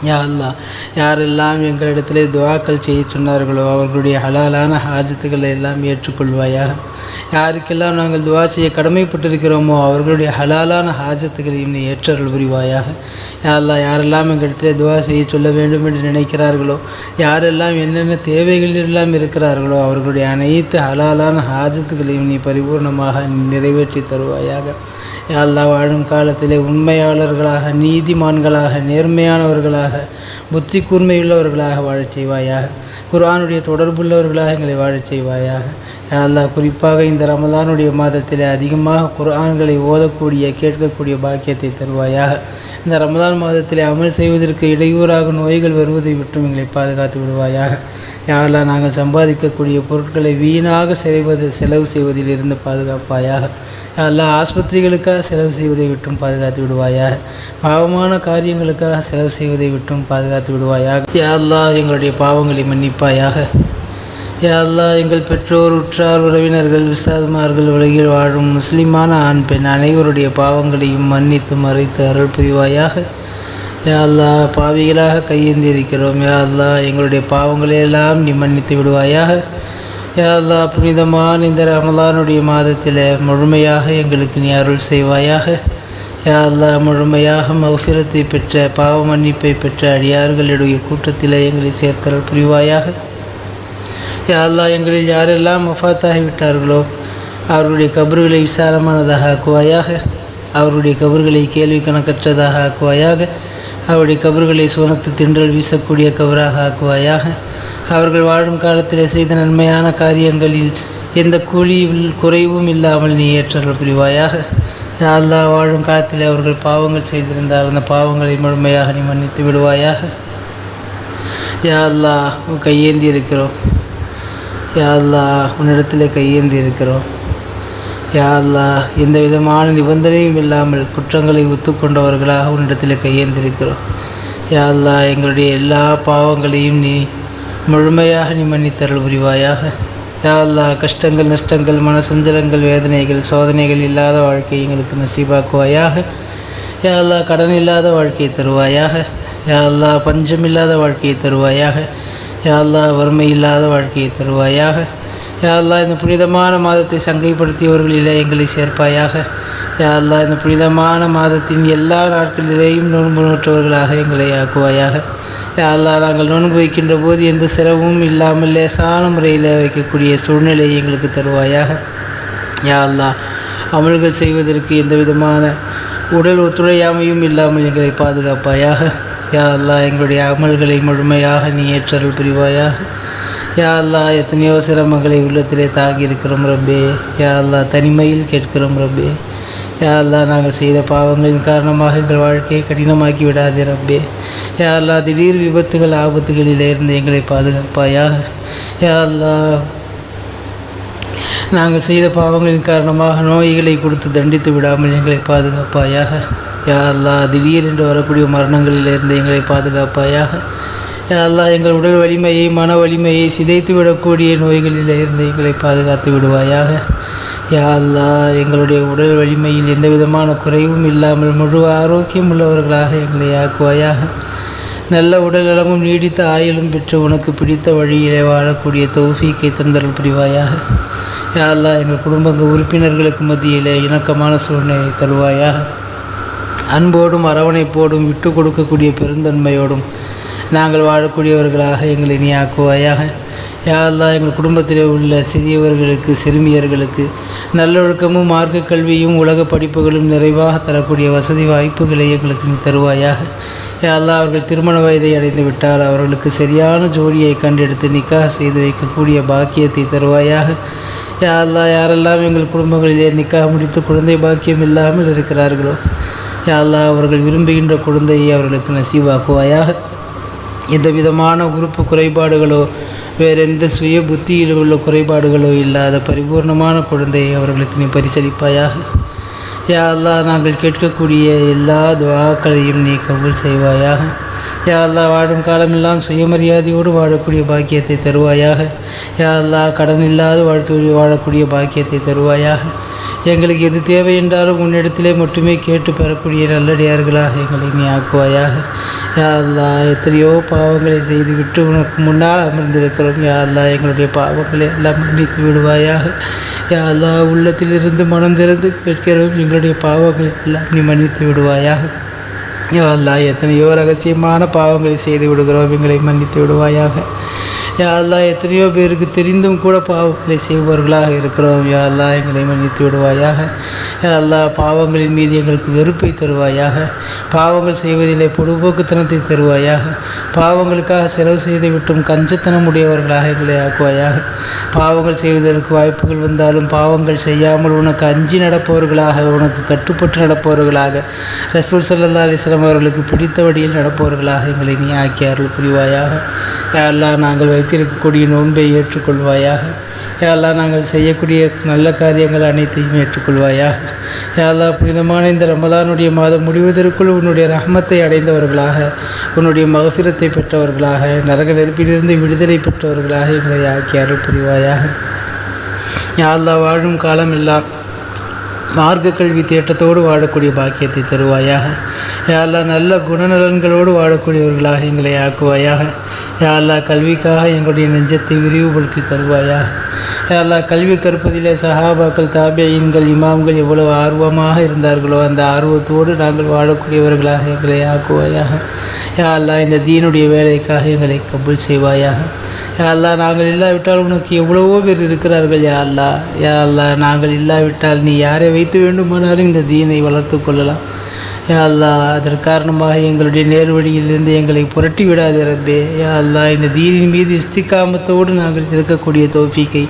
யா அல்லாஹ் யாரெல்லாம் எங்களிடத்திலே துஆக்கள் செய்ய சொன்னார்களோ அவர்களுடைய ஹலாலான ஹாஜத்துக்களை எல்லாம் ஏற்றுக்கொள்வாயாக. யாருக்கெல்லாம் நாங்கள் துஆ செய்ய கடமைப்பட்டிருக்கிறோமோ அவர்களுடைய ஹலாலான ஹாஜத்துக்களையும் நீ ஏற்றருள் புரிவாயாக. யா அல்லாஹ் யாரெல்லாம் எங்களிடத்திலே துஆ செய்ய சொல்ல வேண்டும் என்று நினைக்கிறார்களோ, யாரெல்லாம் என்னென்ன தேவைகள் எல்லாம் இருக்கிறார்களோ அவர்களுடைய அனைத்து ஹலாலான ஹாஜத்துக்களையும் நீ பரிபூர்ணமாக நிறைவேற்றி தருவாயாக. யா அல்லாஹ் வாழும் காலத்திலே உண்மையாளர்களாக, நீதிமான்களாக, நேர்மையானவர்களாக, புத்தி கூர்மையுள்ளவர்களாக வாழச் செய்வாயாக. குர்ஆனுடைய தொடர்புள்ளவர்களாக எங்களை வாழச் செய்வாயாக. யா அல்லாஹ் குறிப்பாக இந்த ரமலானுடைய மாதத்திலே அதிகமாக குர்ஆன்களை ஓதக்கூடிய கேட்கக்கூடிய பாக்கியத்தை தருவாயாக. இந்த ரமலான் மாதத்திலே அமல் செய்வதற்கு இடையூறாக நோய்கள் வருவதை விட்டும் எங்களை பாதுகாத்து விடுவாயாக. யா அல்லாஹ் நாங்கள் சம்பாதிக்கக்கூடிய பொருட்களை வீணாக செலவு செய்வதில் இருந்து பாதுகாப்பாயாக. யா அல்லாஹ் ஆஸ்பத்திரிகளுக்காக செலவு செய்வதை விட்டும் பாதுகாத்து விடுவாயாக. பாவமான காரியங்களுக்காக செலவு செய்வதை விட்டும் பாதுகாத்து விடுவாயாக. யா அல்லாஹ் எங்களுடைய பாவங்களை மன்னிப்பாயாக. யா அல்லாஹ் எங்கள் பெற்றோர், உற்றார், உறவினர்கள், உஸ்தாதுமார்கள், உலகில் வாழும் முஸ்லிமான ஆண் பெண் அனைவருடைய பாவங்களையும் மன்னித்து மறைத்து அருள் புரிவாயாக. யா அல்லாஹ் பாவிகளாக கையேந்தி இருக்கிறோம். யா அல்லாஹ் எங்களுடைய பாவங்களை எல்லாம் நீ மன்னித்து விடுவாயாக. யா அல்லாஹ் புனிதமான இந்த ரமலானுடைய மாதத்தில் முழுமையாக எங்களுக்கு நீ அருள் செய்வாயாக. யா அல்லாஹ் முழுமையாக மஃபிரத்தை பெற்ற பாவ மன்னிப்பை பெற்ற அடியார்களுடைய கூட்டத்தில் எங்களை சேர்த்தல் புரிவாயாக. யா அல்லாஹ் எங்களில் யாரெல்லாம் வஃபாத்தாகிவிட்டார்களோ அவருடைய கபர்களை விசாலமானதாக ஆக்குவாயாக. அவருடைய கபர்களை கேள்வி கணக்கற்றதாக ஆக்குவாயாக. அவருடைய கபர்களை சுவனத்து தின்றல் வீசக்கூடிய கபராக ஆக்குவாயாக. அவர்கள் வாழும் காலத்தில் செய்த நன்மையான காரியங்களில் எந்த கூலியில் குறைவும் இல்லாமல் நீ ஏற்றல் புரிவாயாக. யா அல்லாஹ் வாழும் காலத்தில் அவர்கள் பாவங்கள் செய்திருந்தால் அந்த பாவங்களை முழுமையாக நீ மன்னித்து விடுவாயாக. யா அல்லாஹ் கையேந்தி இருக்கிறோம். யா அல்லாஹ் உன்னிடத்தில் கையேந்தி இருக்கிறோம். யா அல்லாஹ் எந்த விதமான நிபந்தனையும் இல்லாமல் குற்றங்களை ஒத்துக்கொண்டவர்களாக உன்னிடத்தில் கையேந்திருக்கிறோம். யா அல்லாஹ் எங்களுடைய எல்லா பாவங்களையும் நீ முழுமையாக நீ மன்னித்தருள் புரிவாயாக. யா அல்லாஹ் கஷ்டங்கள் நஷ்டங்கள் மனசஞ்சலங்கள் வேதனைகள் சோதனைகள் இல்லாத வாழ்க்கையை எங்களுக்கு நசீபாக்குவாயாக. யா அல்லாஹ் கடன் இல்லாத வாழ்க்கையை தருவாயாக. யா அல்லாஹ் பஞ்சம் இல்லாத வாழ்க்கையை தருவாயாக. யா அல்லாஹ் வறுமை இல்லாத வாழ்க்கையை தருவாயாக. யா அல்லாஹ் இந்த புனிதமான மாதத்தை சங்கைப்படுத்தியவர்களிலே எங்களை சேர்ப்பாயாக. யா அல்லாஹ் இந்த புனிதமான மாதத்தின் எல்லா நாட்களிலேயும் நோன்பு நோற்றவர்களாக எங்களை ஆக்குவாயாக. யா அல்லாஹ் நாங்கள் நோன்பு வைக்கின்ற போது எந்த சிரமமும் இல்லாமல் லேசான முறையில் வைக்கக்கூடிய சூழ்நிலையை எங்களுக்கு தருவாயாக. யா அல்லாஹ் அமல்கள் செய்வதற்கு எந்த விதமான உடல் ஒத்துழையாமையும் இல்லாமல் எங்களை பாதுகாப்பாயாக. யா அல்லாஹ் எங்களுடைய அமல்களை முழுமையாக நீ ஏற்றல் புரிவாயாக. யா அல்லாஹ் எத்தனையோ சிரமங்களை உள்ளத்திலே தாங்கி இருக்கிறோம் ரப்பே. யா அல்லாஹ் தனிமையில் கேட்கிறோம் ரப்பே. யா அல்லாஹ் நாங்கள் செய்த பாவங்களின் காரணமாக எங்கள் வாழ்க்கையை கடினமாக்கி விடாதே ரப்பே. யா அல்லாஹ் திடீர் விபத்துகள் ஆபத்துகளிலிருந்து எங்களை பாதுகாப்பாயாக. யா அல்லாஹ் நாங்கள் செய்த பாவங்களின் காரணமாக நோய்களை கொடுத்து தண்டித்து விடாமல் எங்களை பாதுகாப்பாயாக. யா அல்லாஹ் திடீரென்று வரக்கூடிய மரணங்களிலிருந்து எங்களை பாதுகாப்பாயாக. யா அல்லாஹ் எங்கள் உடல் வலிமையை மன வலிமையை சிதைத்து விடக்கூடிய நோய்களிலிருந்து எங்களை பாதுகாத்து விடுவாயாக. யா அல்லாஹ் எங்களுடைய உடல் வலிமையில் எந்த விதமான குறைவும் இல்லாமல் முழு ஆரோக்கியம் உள்ளவர்களாக எங்களை ஆக்குவாயாக. நல்ல உடல் நலமும் நீடித்த ஆயுளும் பெற்று உனக்கு பிடித்த வழியிலே வாழக்கூடிய தௌஃபீக்கை தந்தருள் புரிவாயாக. யா அல்லாஹ் எங்கள் குடும்ப உறுப்பினர்களுக்கு மத்தியிலே இணக்கமான சூழ்நிலை தருவாயாக. அன்போடும் அரவணைப்போடும் விட்டு கொடுக்கக்கூடிய பெருந்தன்மையோடும் நாங்கள் வாழக்கூடியவர்களாக எங்களை நீ ஆக்குவாயாக. யா அல்லாஹ் எங்கள் குடும்பத்தில் உள்ள சிறியவர்களுக்கு சிறுமியர்களுக்கு நல்லொழுக்கமும் மார்க்க கல்வியும் உலக படிப்புகளும் நிறைவாக தரக்கூடிய வசதி வாய்ப்புகளை எங்களுக்கு நீ தருவாயாக. யா அல்லாஹ் அவர்கள் திருமண வயதை அடைந்து விட்டால் அவர்களுக்கு சரியான ஜோடியை கண்டெடுத்து நிக்காஹ் செய்து வைக்கக்கூடிய பாக்கியத்தை தருவாயாக. யா அல்லாஹ் யாரெல்லாம் எங்கள் குடும்பங்களிலே நிக்காஹ் முடித்து குழந்தை பாக்கியம் இல்லாமல் இருக்கிறார்களோ யா அல்லாஹ் அவர்கள் விரும்புகின்ற குழந்தையை அவர்களுக்கு நசீவாக்குவாயாக. எந்த விதமான உறுப்பு குறைபாடுகளோ வேறெந்த சுய புத்தியில் உள்ள குறைபாடுகளோ இல்லாத பரிபூர்ணமான குழந்தையை அவர்களுக்கு நீ பரிசளிப்பாயாக. யா அல்லாஹ் நாங்கள் கேட்கக்கூடிய எல்லா துஆக்களையும் நீ கபூல் செய்வாயாக. யா அல்லாஹ் வாழும் காலமெல்லாம் சுயமரியாதையோடு வாழக்கூடிய பாக்கியத்தை தருவாயாக. யா அல்லாஹ் கடன் இல்லாத வாழக்கூடிய பாக்கியத்தை தருவாயாக. எங்களுக்கு எது தேவை என்றாலும் உன்னிடத்திலே மட்டுமே கேட்டு பெறக்கூடிய நல்லடியார்களாக எங்களை நீ ஆக்குவாயாக. யா அல்லாஹ் எத்தனையோ பாவங்களை செய்துவிட்டு உனக்கு முன்னால் அமர்ந்திருக்கிறோம். யா அல்லாஹ் எங்களுடைய பாவங்களை எல்லாம் மன்னித்து விடுவாயாக. யா அல்லாஹ் உள்ளத்திலிருந்து மனம் திறந்து கேட்கிறோம், எங்களுடைய பாவங்களை எல்லாம் நீ மன்னித்து விடுவாயாக. யா அல்லாஹ் எத்தனையோ ரகசியமான பாவங்களை செய்து விடுகிறோம், எங்களை மன்னித்து விடுவாயாக. யா அல்லாஹ் எத்தனையோ பேருக்கு தெரிந்தும் கூட பாவங்களை செய்பவர்களாக இருக்கிறோம். யா அல்லாஹ் எங்களை மன்னித்து விடுவாயாக. யா அல்லாஹ் பாவங்களின் மீது எங்களுக்கு வெறுப்பை தருவாயாக. பாவங்கள் செய்வதிலே பொடுபோக்குத்தனத்தை தருவாயாக. பாவங்களுக்காக செலவு செய்து விட்டும் கஞ்சத்தனம் உடையவர்களாக எங்களை ஆக்குவாயாக. பாவங்கள் செய்வதற்கு வாய்ப்புகள் வந்தாலும் பாவங்கள் செய்யாமல் உனக்கு அஞ்சி நடப்பவர்களாக, உனக்கு கட்டுப்பட்டு நடப்பவர்களாக, ரசூல் ஸல்லல்லாஹு அலைஹி வஸல்லம் அவர்களுக்கு பிடித்த வழியில் நடப்பவர்களாக எங்களை நீ ஆக்கி அருள் புரிவாயாக. யா அல்லாஹ் நாங்கள் வைத்திருக்கக்கூடிய நோன்பை ஏற்றுக்கொள்வாயாக. யா அல்லாஹ் நாங்கள் செய்யக்கூடிய நல்ல காரியங்கள் அனைத்தையும் ஏற்றுக்கொள்வாயாக. யா அல்லாஹ் புனிதமான இந்த ரமலானுடைய மாதம் முடிவதற்குள் உன்னுடைய ரஹ்மத்தை அடைந்தவர்களாக, உன்னுடைய மகஃபிரத்தை பெற்றவர்களாக, நரக நெருப்பிலிருந்து விடுதலை பெற்றவர்களாக எங்களை ஆக்கி அருள் புரிவாயாக. யா அல்லாஹ் வாழும் காலம் எல்லாம் மார்க்க கல்வி தேட்டத்தோடு வாழக்கூடிய பாக்கியத்தை தருவாயாக. யா அல்லாஹ் நல்ல குணநலன்களோடு வாழக்கூடியவர்களாக எங்களை ஆக்குவாயாக. யா அல்லாஹ் கல்விக்காக எங்களுடைய நெஞ்சத்தை விரிவுபடுத்தி தருவாயாக. யா அல்லாஹ் கல்வி கற்பதிலே சஹாபாக்கள், தாபியீன்கள், இமாம்கள் எவ்வளவு ஆர்வமாக இருந்தார்களோ அந்த ஆர்வத்தோடு நாங்கள் வாழக்கூடியவர்களாக எங்களை ஆக்குவாயாக. யா அல்லாஹ் இந்த தீனுடைய வேலைக்காக எங்களை கபூல் செய்வாயாக. யா அல்லாஹ் நாங்கள் இல்லாவிட்டால் உனக்கு எவ்வளவோ பேர் இருக்கிறார்கள். யா அல்லாஹ், யா அல்லாஹ் நாங்கள் இல்லாவிட்டால் நீ யாரை வைத்து வேண்டுமானாலும் இந்த தீனை வளர்த்து கொள்ளலாம். யா அல்லாஹ் அதற்கு காரணமாக எங்களுடைய நேர்வழியிலிருந்து எங்களை புரட்டி விடாதே ரப்பே. யா அல்லாஹ் இந்த தீனின் மீது இஸ்திகாமத்தோடு நாங்கள் இருக்கக்கூடிய தௌஃபீக்கை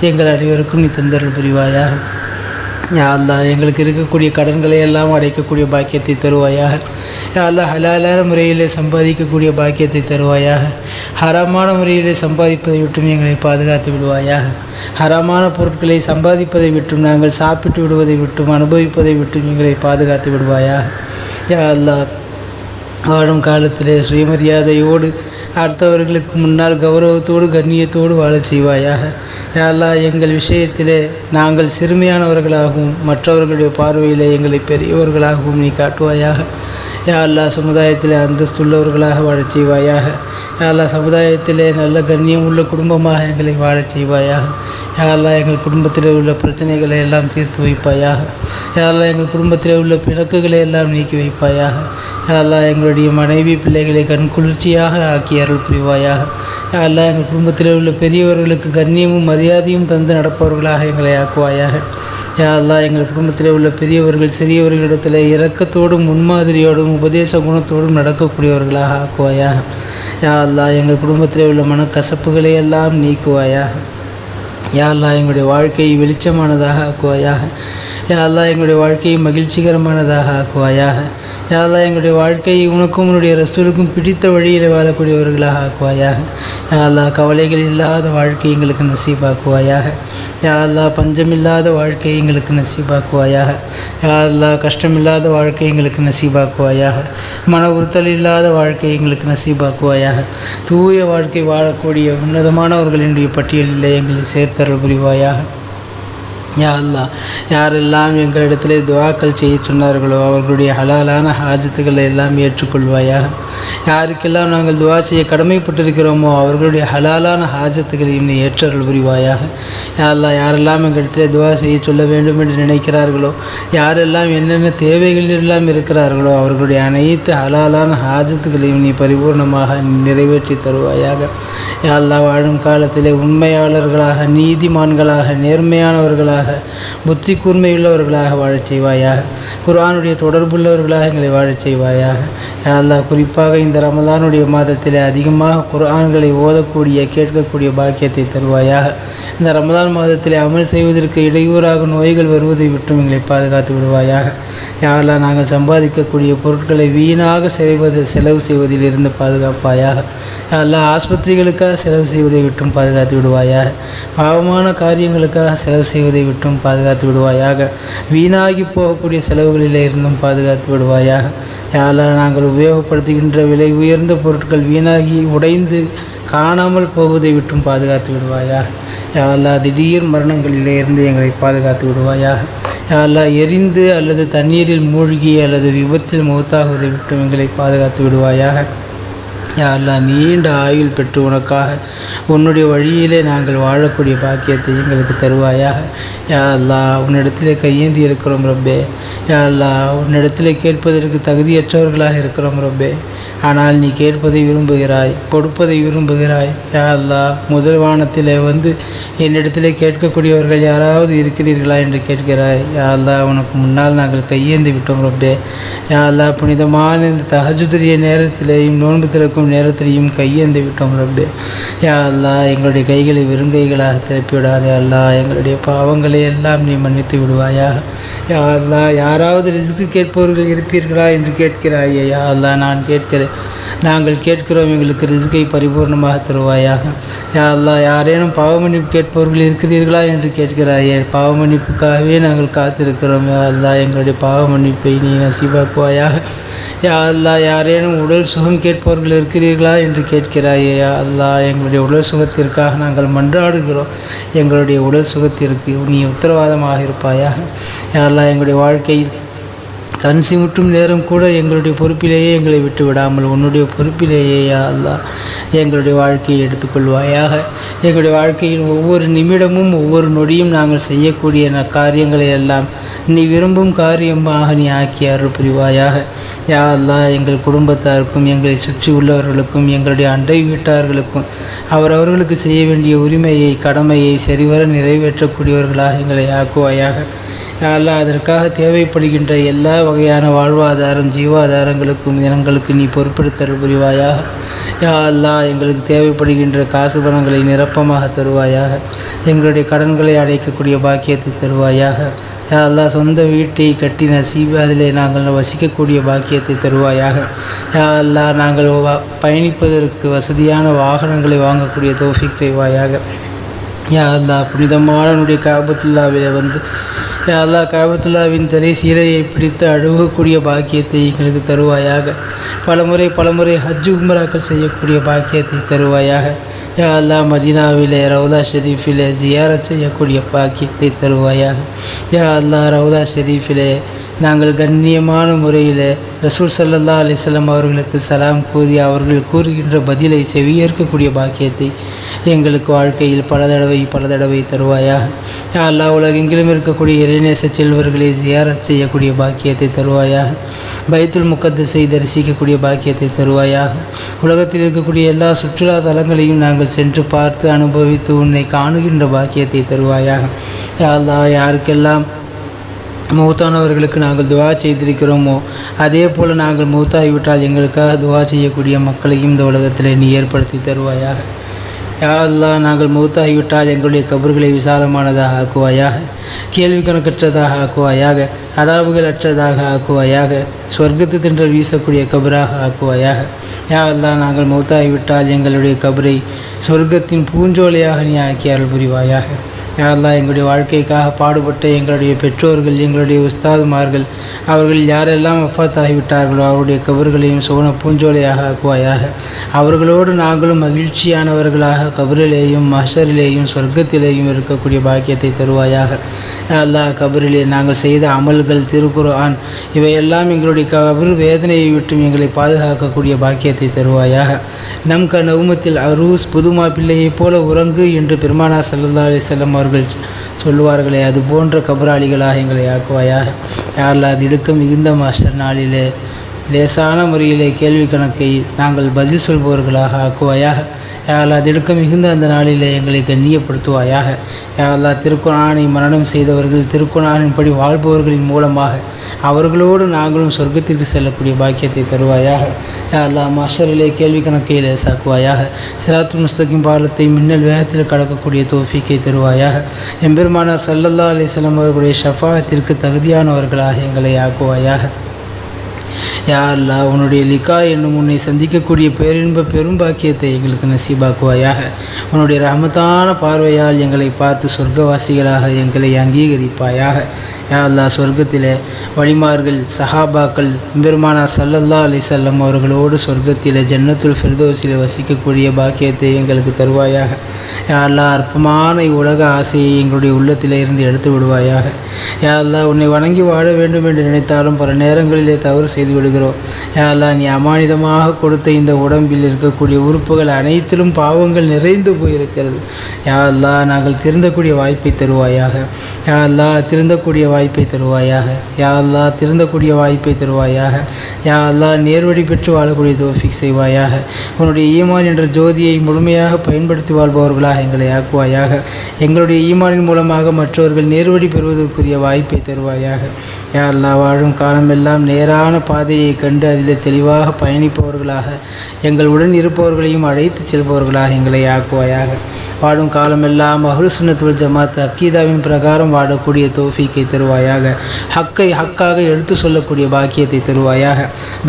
எங்கள் அனைவருக்கும் நீ தந்தருள் புரிவாயாக. யா அல்லாஹ் எங்களுக்கு இருக்கக்கூடிய கடன்களை எல்லாம் அடைக்கக்கூடிய பாக்கியத்தை தருவாயாக. யா அல்லாஹ் ஹலாலான முறையிலே சம்பாதிக்கக்கூடிய பாக்கியத்தை தருவாயாக. ஹராமான முறையிலே சம்பாதிப்பதை விட்டும் எங்களை பாதுகாத்து விடுவாயாக. ஹராமான பொருட்களை சம்பாதிப்பதை விட்டும், நாங்கள் சாப்பிட்டு விடுவதை விட்டும், அனுபவிப்பதை விட்டும் எங்களை பாதுகாத்து விடுவாயாக. யா அல்லாஹ் வாழும் காலத்திலே சுயமரியாதையோடு அடுத்தவர்களுக்கு முன்னால் கௌரவத்தோடு கண்ணியத்தோடு வாழ செய்வாயாக. யா அல்லாஹ் எங்கள் விஷயத்திலே நாங்கள் சிறுமையானவர்களாகவும் மற்றவர்களுடைய பார்வையிலே எங்களை பெரியவர்களாகவும் நீ காட்டுவாயாக. யா அல்லாஹ் சமுதாயத்திலே அந்தஸ்துள்ளவர்களாக வாழச் செய்வாயாக. யா அல்லாஹ் சமுதாயத்திலே நல்ல கண்ணியம் உள்ள குடும்பமாக எங்களை வாழச் செய்வாயாக. யா அல்லாஹ் எங்கள் குடும்பத்தில் உள்ள பிரச்சனைகளை எல்லாம் தீர்த்து வைப்பாயாக. யா அல்லாஹ் எங்கள் குடும்பத்தில் உள்ள பிணக்குகளை எல்லாம் நீக்கி வைப்பாயாக. யா அல்லாஹ் எங்களுடைய மனைவி பிள்ளைகளை கண்குளிர்ச்சியாக ஆக்கி அருள் புரிவாயாக. யா அல்லாஹ் எங்கள் குடும்பத்தில் உள்ள பெரியவர்களுக்கு கண்ணியமும் மரியாதையும் தந்து நடப்பவர்களாக எங்களை ஆக்குவாயாக. யா அல்லாஹ் எங்கள் குடும்பத்தில் உள்ள பெரியவர்கள் சிறியவர்களிடத்தில் இரக்கத்தோடும் முன்மாதிரியோடும் உபதேச குணத்தோடும் நடக்கக்கூடியவர்களாக ஆக்குவாயாக. யா அல்லாஹ் எங்கள் குடும்பத்தில் உள்ள மனக்கசப்புகளை எல்லாம் நீக்குவாயாக. யா அல்லாஹ் எங்களுடைய வாழ்க்கையை வெளிச்சமானதாக ஆக்குவாயாக. யா அல்லாஹ் எங்களுடைய வாழ்க்கையை மகிழ்ச்சிகரமானதாக ஆக்குவாயாக. யா அல்லாஹ் எங்களுடைய வாழ்க்கையை உனக்கும் உன்னுடைய ரசூலுக்கும் பிடித்த வழியில் வாழக்கூடியவர்களாக ஆக்குவாயாக. யா அல்லாஹ் கவலைகள் இல்லாத வாழ்க்கை எங்களுக்கு நசீபாக்குவாயாக. யா அல்லாஹ் பஞ்சமில்லாத வாழ்க்கை எங்களுக்கு நசீபாக்குவாயாக. யா அல்லாஹ் கஷ்டமில்லாத வாழ்க்கை எங்களுக்கு நசீபாக்குவாயாக. மன உறுத்தல் இல்லாத வாழ்க்கை எங்களுக்கு நசீபாக்குவாயாக. தூய வாழ்க்கை வாழக்கூடிய உன்னதமானவர்களினுடைய பட்டியலில் எங்களை சேர்த்தருள் புரிவாயாக. யா அல்லாஹ் யாரெல்லாம் எங்களிடத்திலே துஆக்கள் செய்ய சொன்னார்களோ அவர்களுடைய ஹலாலான ஹாஜத்துக்களை எல்லாம் ஏற்றுக்கொள்வாயாக. யாருக்கெல்லாம் நாங்கள் துஆ செய்ய கடமைப்பட்டிருக்கிறோமோ அவர்களுடைய ஹலாலான ஹாஜத்துக்களையும் நீ ஏற்றருள் புரிவாயாக. யா அல்லாஹ் யாரெல்லாம் எங்களிடத்திலே துஆ செய்ய சொல்ல வேண்டும் என்று நினைக்கிறார்களோ, யாரெல்லாம் என்னென்ன தேவைகள் எல்லாம் இருக்கிறார்களோ அவர்களுடைய அனைத்து ஹலாலான ஹாஜத்துக்களையும் நீ பரிபூர்ணமாக நிறைவேற்றி தருவாயாக. யா அல்லாஹ் வாழும் காலத்திலே உண்மையாளர்களாக, நீதிமான்களாக, நேர்மையானவர்களாக, புத்தி கூர்மையுள்ளவர்களாக வாழச் செய்வாயாக. குர்ஆனுடைய தொடர்புள்ளவர்களாக எங்களை வாழச் செய்வாயாக. யா அல்லாஹ் குறிப்பாக இந்த ரமலானுடைய மாதத்திலே அதிகமாக குர்ஆன்களை ஓதக்கூடிய கேட்கக்கூடிய பாக்கியத்தை தருவாயாக. இந்த ரமலான் மாதத்திலே அமல் செய்வதற்கு இடையூறாக நோய்கள் வருவதை விட்டும் எங்களை பாதுகாத்து விடுவாயாக. யா அல்லாஹ் நாங்கள் சம்பாதிக்கக்கூடிய பொருட்களை வீணாக செலவு செய்வதில் இருந்து பாதுகாப்பாயாக. யா அல்லாஹ் ஆஸ்பத்திரிகளுக்காக செலவு செய்வதை விட்டும் பாதுகாத்து விடுவாயாக. பாவமான காரியங்களுக்காக செலவு செய்வதை விட்டும் பாதுகாத்து விடுவாயாக. வீணாகி போகக்கூடிய செலவுகளிலே இருந்தும் பாதுகாத்து விடுவாயாக. யா அல்லாஹ் நாங்கள் உபயோகப்படுத்துகின்ற விலை உயர்ந்த பொருட்கள் வீணாகி உடைந்து காணாமல் போவதை விட்டும் பாதுகாத்து விடுவாயாக. யா அல்லாஹ் திடீர் மரணங்களிலே இருந்து எங்களை பாதுகாத்து விடுவாயாக. யா அல்லாஹ் எரிந்து அல்லது தண்ணீரில் மூழ்கி அல்லது விபத்தில் மௌத்தாகுவதை விட்டும் எங்களை பாதுகாத்து விடுவாயாக. யா அல்லாஹ் நீண்ட ஆயுள் பெற்று உனக்காக உன்னுடைய வழியிலே நாங்கள் வாழக்கூடிய பாக்கியத்தை எங்களுக்கு தருவாயாக. யா அல்லாஹ் உன்னிடத்திலே கையேந்தி இருக்கிறோம் ரப்பே. யா அல்லாஹ் உன்னிடத்திலே கேட்பதற்கு தகுதியற்றவர்களாக இருக்கிறோம் ரப்பே. ஆனால் நீ கேட்பதை விரும்புகிறாய், கொடுப்பதை விரும்புகிறாய். யா அல்லாஹ் முதல் வானத்திலே வந்து என்னிடத்திலே கேட்கக்கூடியவர்கள் யாராவது இருக்கிறீர்களா என்று கேட்கிறாய். யா அல்லாஹ் உனக்கு முன்னால் நாங்கள் கையேந்தி விட்டோம் ரப்பே. யா அல்லாஹ் புனிதமான இந்த தஹஜ்ஜுடைய நேரத்திலேயும் நோன்பு திறக்கும் நேரத்திலையும் கையேந்தி விட்டோம் ரப்பே. யா அல்லாஹ் எங்களுடைய கைகளை வெறுங்கைகளாக திருப்பி விடாதே. அல்லாஹ் எங்களுடைய பாவங்களை எல்லாம் நீ மன்னித்து விடுவாயாக. யா அல்லாஹ் யாராவது ரிஸ்க்கு கேட்பவர்கள் இருப்பீர்களா என்று கேட்கிறாயே. யா அல்லாஹ் நான் கேட்கிறேன், நாங்கள் கேட்கிறோம், எங்களுக்கு ரிஸ்கை பரிபூர்ணமாக தருவாயாக. யா அல்லாஹ் யாரேனும் பாவ மன்னிப்பு கேட்பவர்கள் இருக்கிறீர்களா என்று கேட்கிறாயே. பாவ மன்னிப்புக்காகவே நாங்கள் காத்திருக்கிறோம். யா அல்லாஹ் எங்களுடைய பாவ மன்னிப்பை நீ நசீபாக்குவாயாக. யா அல்லாஹ் யாரேனும் உடல் சுகம் கேட்பவர்கள் இருக்கிறீர்களா என்று கேட்கிறாயே. யா அல்லாஹ் எங்களுடைய உடல் சுகத்திற்காக நாங்கள் மன்றாடுகிறோம். எங்களுடைய உடல் சுகத்திற்கு நீ உத்தரவாதமாக இருப்பாயாக. யா அல்லாஹ் எங்களுடைய வாழ்க்கையில் கண் சிமிட்டும் நேரம் கூட எங்களுடைய பொறுப்பிலேயே எங்களை விட்டு விடாமல் உன்னுடைய பொறுப்பிலேயே யா அல்லாஹ் எங்களுடைய வாழ்க்கையை எடுத்துக்கொள்வாயாக. எங்களுடைய வாழ்க்கையில் ஒவ்வொரு நிமிடமும் ஒவ்வொரு நொடியும் நாங்கள் செய்யக்கூடிய காரியங்களை எல்லாம் நீ விரும்பும் காரியமாக நீ ஆக்கி அருள் புரிவாயாக. யா அல்லாஹ் எங்கள் குடும்பத்தாருக்கும் எங்களை சுற்றி உள்ளவர்களுக்கும் எங்களுடைய அண்டை வீட்டார்களுக்கும் அவரவர்களுக்கு செய்ய வேண்டிய உரிமையை கடமையை சரிவர நிறைவேற்றக்கூடியவர்களாக எங்களை ஆக்குவாயாக. யா அல்லாஹ் அதற்காக தேவைப்படுகின்ற எல்லா வகையான வாழ்வாதாரம் ஜீவாதாரங்களுக்கும் எங்களுக்கு நீ பொறுப்பெடுத்தல் புரிவாயாக. யா அல்லாஹ் எங்களுக்கு தேவைப்படுகின்ற காசு பணங்களை நிரப்பமாக தருவாயாக. எங்களுடைய கடன்களை அடைக்கக்கூடிய பாக்கியத்தை தருவாயாக. யா அல்லாஹ் சொந்த வீட்டை கட்டி நசீபு அதிலே நாங்கள் வசிக்கக்கூடிய பாக்கியத்தை தருவாயாக. யா அல்லாஹ் நாங்கள் பயணிப்பதற்கு வசதியான வாகனங்களை வாங்கக்கூடிய தௌஃபீக் செய்வாயாக. யா அல்லாஹ் புனிதமானவனுடைய காபத்துல்லாவிலே வந்து யா அல்லாஹ் காபத்துல்லாவின் திரை சீலையை பிடித்து அழுகக்கூடிய பாக்கியத்தை எங்களுக்கு தருவாயாக. பலமுறை ஹஜ் உம்ராக்கள் செய்யக்கூடிய பாக்கியத்தை தருவாயாக. யா அல்லாஹ் மதீனாவிலே ரவுதா ஷெரீஃபிலே ஜியாரத் செய்யக்கூடிய பாக்கியத்தை தருவாயாக. யா அல்லாஹ் ரவுதா ஷெரீஃபிலே நாங்கள் கண்ணியமான முறையில் ரசூல் ஸல்லல்லாஹு அலைஹி வஸல்லம் அவர்களுக்கு சலாம் கூறி அவர்கள் கூறுகின்ற பதிலை செவியேற்கக்கூடிய பாக்கியத்தை எங்களுக்கு வாழ்க்கையில் பல தடவை தருவாயாக. யா அல்லாஹ் உலகெங்கிலும் இருக்கக்கூடிய இறைநேச செல்வர்களை ஜியாரத் செய்யக்கூடிய பாக்கியத்தை தருவாயாக. பைத்துல் முகத்தஸை தரிசிக்கக்கூடிய பாக்கியத்தை தருவாயாக. உலகத்தில் இருக்கக்கூடிய எல்லா சுற்றுலா தலங்களையும் நாங்கள் சென்று பார்த்து அனுபவித்து உன்னை காணுகின்ற பாக்கியத்தை தருவாயாக. யா அல்லாஹ் யாருக்கெல்லாம் மௌத்தானவர்களுக்கு நாங்கள் துவா செய்திருக்கிறோமோ அதே போல் நாங்கள் மௌத்தாகிவிட்டால் எங்களுக்காக துவா செய்யக்கூடிய மக்களையும் இந்த உலகத்தில் நீ ஏற்படுத்தி தருவாயாக. யா அல்லாஹ் நாங்கள் மௌத்தாகிவிட்டால் எங்களுடைய கபர்களை விசாலமானதாக ஆக்குவாயாக. கேள்வி கணக்கற்றதாக ஆக்குவாயாக. அதாபுகள் அற்றதாக ஆக்குவாயாக. சொர்க்கத்து தின்றல் வீசக்கூடிய கபராக ஆக்குவாயாக. யா அல்லாஹ் நாங்கள் மௌத்தாகிவிட்டால் எங்களுடைய கபரை சொர்க்கத்தின் பூஞ்சோலையாக நீ ஆக்கி அருள் புரிவாயாக. யா அல்லாஹ் எங்களுடைய வாழ்க்கைக்காக பாடுபட்ட எங்களுடைய பெற்றோர்கள் எங்களுடைய உஸ்தாதுமார்கள் அவர்கள் யாரெல்லாம் வஃபாத்தாகிவிட்டார்களோ அவருடைய கபர்களையும் சுவன பூஞ்சோலையாக ஆக்குவாயாக. அவர்களோடு நாங்களும் மகிழ்ச்சியானவர்களாக கபரிலேயும் மஹ்ஷரிலேயும் சொர்க்கத்திலேயும் இருக்கக்கூடிய பாக்கியத்தை தருவாயாக. யா அல்லாஹ் கபரிலே நாங்கள் செய்த அமல்கள் திருக்குர்ஆன் இவையெல்லாம் எங்களுடைய கபர் வேதனையை விட்டும் எங்களை பாதுகாக்கக்கூடிய பாக்கியத்தை தருவாயாக. நம் நவுமத்தில் அரூஸ் புதுமா பிள்ளையைப் போல உறங்கு என்று பெருமானார் ஸல்லல்லாஹு அலைஹி வஸல்லம் அவர்கள் சொல்லுவார்களே அது போன்ற கபராளிகளாக எங்களை ஆக்குவாயாக. யா அல்லாஹ் அது இடுக்க மிகுந்த மாஸ்டர் நாளிலே லேசான முறையிலே கேள்வி கணக்கை நாங்கள் பதில் சொல்பவர்களாக ஆக்குவாயாக. யா அல்லாஹ் திடுக்க மிகுந்த அந்த நாளிலே எங்களை கண்ணியப்படுத்துவாயாக. யா அல்லாஹ் திருக்குர்ஆனை மரணம் செய்தவர்கள் திருக்குர்ஆனின்படி வாழ்பவர்களின் மூலமாக அவர்களோடு நாங்களும் சொர்க்கத்திற்கு செல்லக்கூடிய பாக்கியத்தை தருவாயாக. யா அல்லாஹ் மஹ்ஷரிலே கேள்வி கணக்கை லேசாக்குவாயாக. சிராத்துல் முஸ்தகீம் பாலத்தை மின்னல் வேகத்தில் கடக்கக்கூடிய தௌஃபீக்கை தருவாயாக. எம்பெருமானார் ஸல்லல்லாஹு அலைஹி வஸல்லம் அவர்களுடைய ஷஃபாஅத்திற்கு தகுதியானவர்களாக எங்களை ஆக்குவாயாக. யா அல்லாஹ் உன்னுடைய லிகா என்னும் உன்னை சந்திக்கக்கூடிய பேரின்ப பெரும் பாக்கியத்தை எங்களுக்கு நசீபாக்குவாயாக. உன்னுடைய ரஹமத்தான பார்வையால் எங்களை பார்த்து சொர்க்கவாசிகளாக எங்களை அங்கீகரிப்பாயாக. யா அல்லாஹ் சொர்க்கத்திலே வழிமார்கள் சஹாபாக்கள் பெருமானார் ஸல்லல்லாஹு அலைஹி வஸல்லம் அவர்களோடு சொர்க்கத்திலே ஜன்னத்துல் ஃபிர்தௌஸிலே வசிக்கக்கூடிய பாக்கியத்தை எங்களுக்கு தருவாயாக. யா அல்லாஹ் அற்பமான உலக ஆசையை எங்களுடைய உள்ளத்திலே இருந்து எடுத்து விடுவாயாக. யா அல்லாஹ் உன்னை வணங்கி வாழ வேண்டும் என்று நினைத்தாலும் பல நேரங்களிலே தவறு செய்து விடுகிறோம். யா அல்லாஹ் நீ அமானிதமாக கொடுத்த இந்த உடம்பில் இருக்கக்கூடிய உறுப்புகள் அனைத்திலும் பாவங்கள் நிறைந்து போயிருக்கிறது. யா அல்லாஹ் நாங்கள் திருந்தக்கூடிய வாய்ப்பை தருவாயாக. யா அல்லாஹ் திருந்தக்கூடிய வாய்ப்பை தருவாயாக. யா அல்லாஹ் திருந்தக்கூடிய வாய்ப்பை தருவாயாக. யா அல்லாஹ் நேர்வழி பெற்று வாழக்கூடிய தௌஃபீக் செய்வாயாக. உன்னுடைய ஈமான் என்ற ஜோதியை முழுமையாக பயன்படுத்தி வாழ்பவர்களாக எங்களை ஆக்குவாயாக. எங்களுடைய ஈமானின் மூலமாக மற்றவர்கள் நேர்வழி பெறுவதற்குரிய வாய்ப்பை தருவாயாக. யா அல்லாஹ் வாழும் காலமெல்லாம் நேரான பாதையை கண்டு அதில் தெளிவாக பயணிப்பவர்களாக எங்கள் உடன் இருப்பவர்களையும் அழைத்து செல்பவர்களாக எங்களை ஆக்குவாயாக. வாழும் காலமெல்லாம் அஹ்லு சுன்னத் வல் ஜமாத் அக்கீதாவின் பிரகாரம் வாழக்கூடிய தௌஃபீக்கை தருவாயாக. ஹக்கை ஹக்காக எடுத்து சொல்லக்கூடிய பாக்கியத்தை தருவாயாக.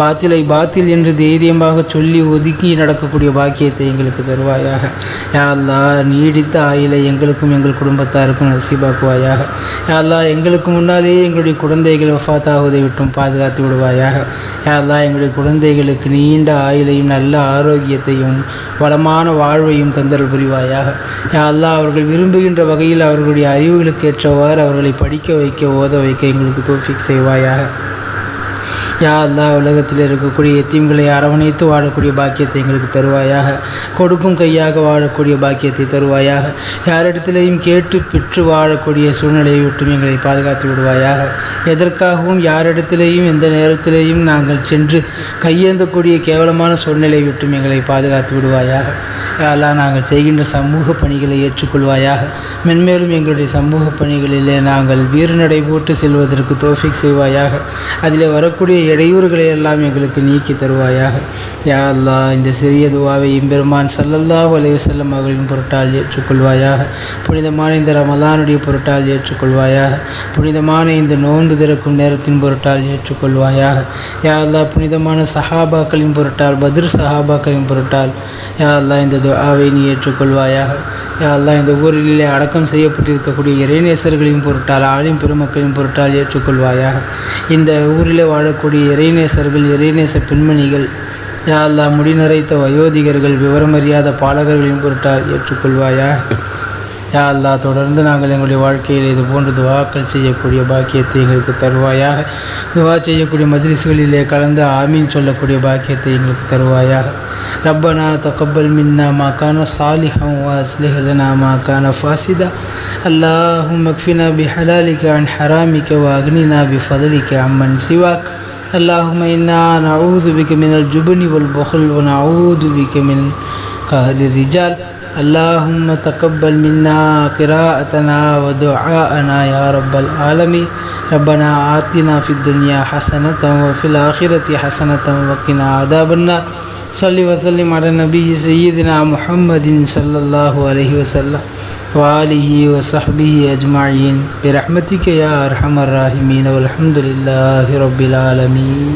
பாத்திலை பாத்தில் என்று தைரியமாக சொல்லி ஒதுக்கி நடக்கக்கூடிய பாக்கியத்தை எங்களுக்கு தருவாயாக. யா அல்லாஹ் நீடித்த ஆயிலை எங்களுக்கும் எங்கள் குடும்பத்தாருக்கும் நசீபாக்குவாயாக. யா அல்லாஹ் எங்களுக்கு முன்னாலேயே எங்களுடைய குழந்தைகள் வஃபாத்தாகுவதை விட்டும் பாதுகாத்து விடுவாயாக. யா அல்லாஹ் எங்களுடைய குழந்தைகளுக்கு நீண்ட ஆயுளையும் நல்ல ஆரோக்கியத்தையும் வளமான வாழ்வையும் தந்தல் புரிவாயாக. யா அல்லாஹ் அவர்கள் விரும்புகின்ற வகையில் அவர்களுடைய அறிவுகளுக்கு ஏற்றவாறு அவர்களை படிக்க வைக்க ஓத வைக்க எங்களுக்கு தௌஃபீக் செய்வாயாக. யா அல்லாஹ் உலகத்தில் இருக்கக்கூடிய எத்தீம்களை அரவணைத்து வாழக்கூடிய பாக்கியத்தை எங்களுக்கு தருவாயாக. கொடுக்கும் கையாக வாழக்கூடிய பாக்கியத்தை தருவாயாக. யாரிடத்திலேயும் கேட்டு பெற்று வாழக்கூடிய சூழ்நிலையை விட்டும் எங்களை பாதுகாத்து விடுவாயாக. எதற்காகவும் யாரிடத்திலேயும் எந்த நேரத்திலேயும் நாங்கள் சென்று கையேந்தக்கூடிய கேவலமான சூழ்நிலையை விட்டும் எங்களை பாதுகாத்து விடுவாயாக. யா அல்லாஹ் நாங்கள் செய்கின்ற சமூக பணிகளை ஏற்றுக்கொள்வாயாக. மென்மேலும் எங்களுடைய சமூக பணிகளிலே நாங்கள் வீறுநடை போட்டு செல்வதற்கு தௌஃபீக் செய்வாயாக. அதில் வரக்கூடிய இடையூறுகளை எல்லாம் எங்களுக்கு நீக்கி தருவாயாக. யா அல்லாஹ் இந்த சிறிய துவாவை எம்பெருமான் ஸல்லல்லாஹு அலைஹி வஸல்லம் அவர்களின் பொருட்டால் ஏற்றுக்கொள்வாயாக. புனிதமான இந்த ரமலானுடைய பொருட்டால் ஏற்றுக்கொள்வாயாக. புனிதமான இந்த நோன்பு திறக்கும் நேரத்தின் பொருட்டால் ஏற்றுக்கொள்வாயாக. யா அல்லாஹ் புனிதமான சஹாபாக்களின் பொருட்டால் பத்ர் சஹாபாக்களின் பொருட்டால் யா அல்லாஹ் இந்த துஆவை நீ ஏற்றுக்கொள்வாயாக. யா அல்லாஹ் இந்த ஊரிலே அடக்கம் செய்யப்பட்டிருக்கக்கூடிய இறைநேசர்களின் பொருட்டால் ஆலிம் பெருமக்களின் பொருட்டால் ஏற்றுக்கொள்வாயாக. இந்த ஊரிலே வாழக்கூடிய இறைநேசர்கள் இறைநேச பெண்மணிகள் யா அல்லாஹ் முடிநரைத்த வயோதிகர்கள் விவரமறியாத பாலகர்களின் பொருட்டால் ஏற்றுக்கொள்வாயாக. யா அல்லாஹ் தொடர்ந்து நாங்கள் எங்களுடைய வாழ்க்கையில் இது போன்று துவாக்கள் செய்யக்கூடிய பாக்கியத்தை எங்களுக்கு தருவாயாக. துவா செய்யக்கூடிய மஜ்லிஸ்களிலே கலந்து ஆமீன் சொல்லக்கூடிய பாக்கியத்தை எங்களுக்கு தருவாயாக. ரப்பனா தகப்பல் மின்னா மா கான சாலிஹன் வ அஸ்லிஹ் லனா மா கான ஃபாசிதா. அல்லாஹும்ம க்ஃபினா பிஹலாலிக அன் ஹராமிக வ அக்னினா பிஃதலிக அம்மன் சிவாக். اللهم إنا نعوذ بك من الجبن والبخل ونعوذ بك من قهر الرجال. اللهم تقبل منا قراءتنا ودعاءنا يا رب العالمين. ربنا آتنا في الدنيا حسنة وفي الآخرة حسنة وقنا عذاب النار. صل وسلم على النبي سيدنا محمد صلى الله عليه وسلم وآله وصحبه أجمعين برحمتك يا أرحم الراحمين والحمد لله رب العالمين.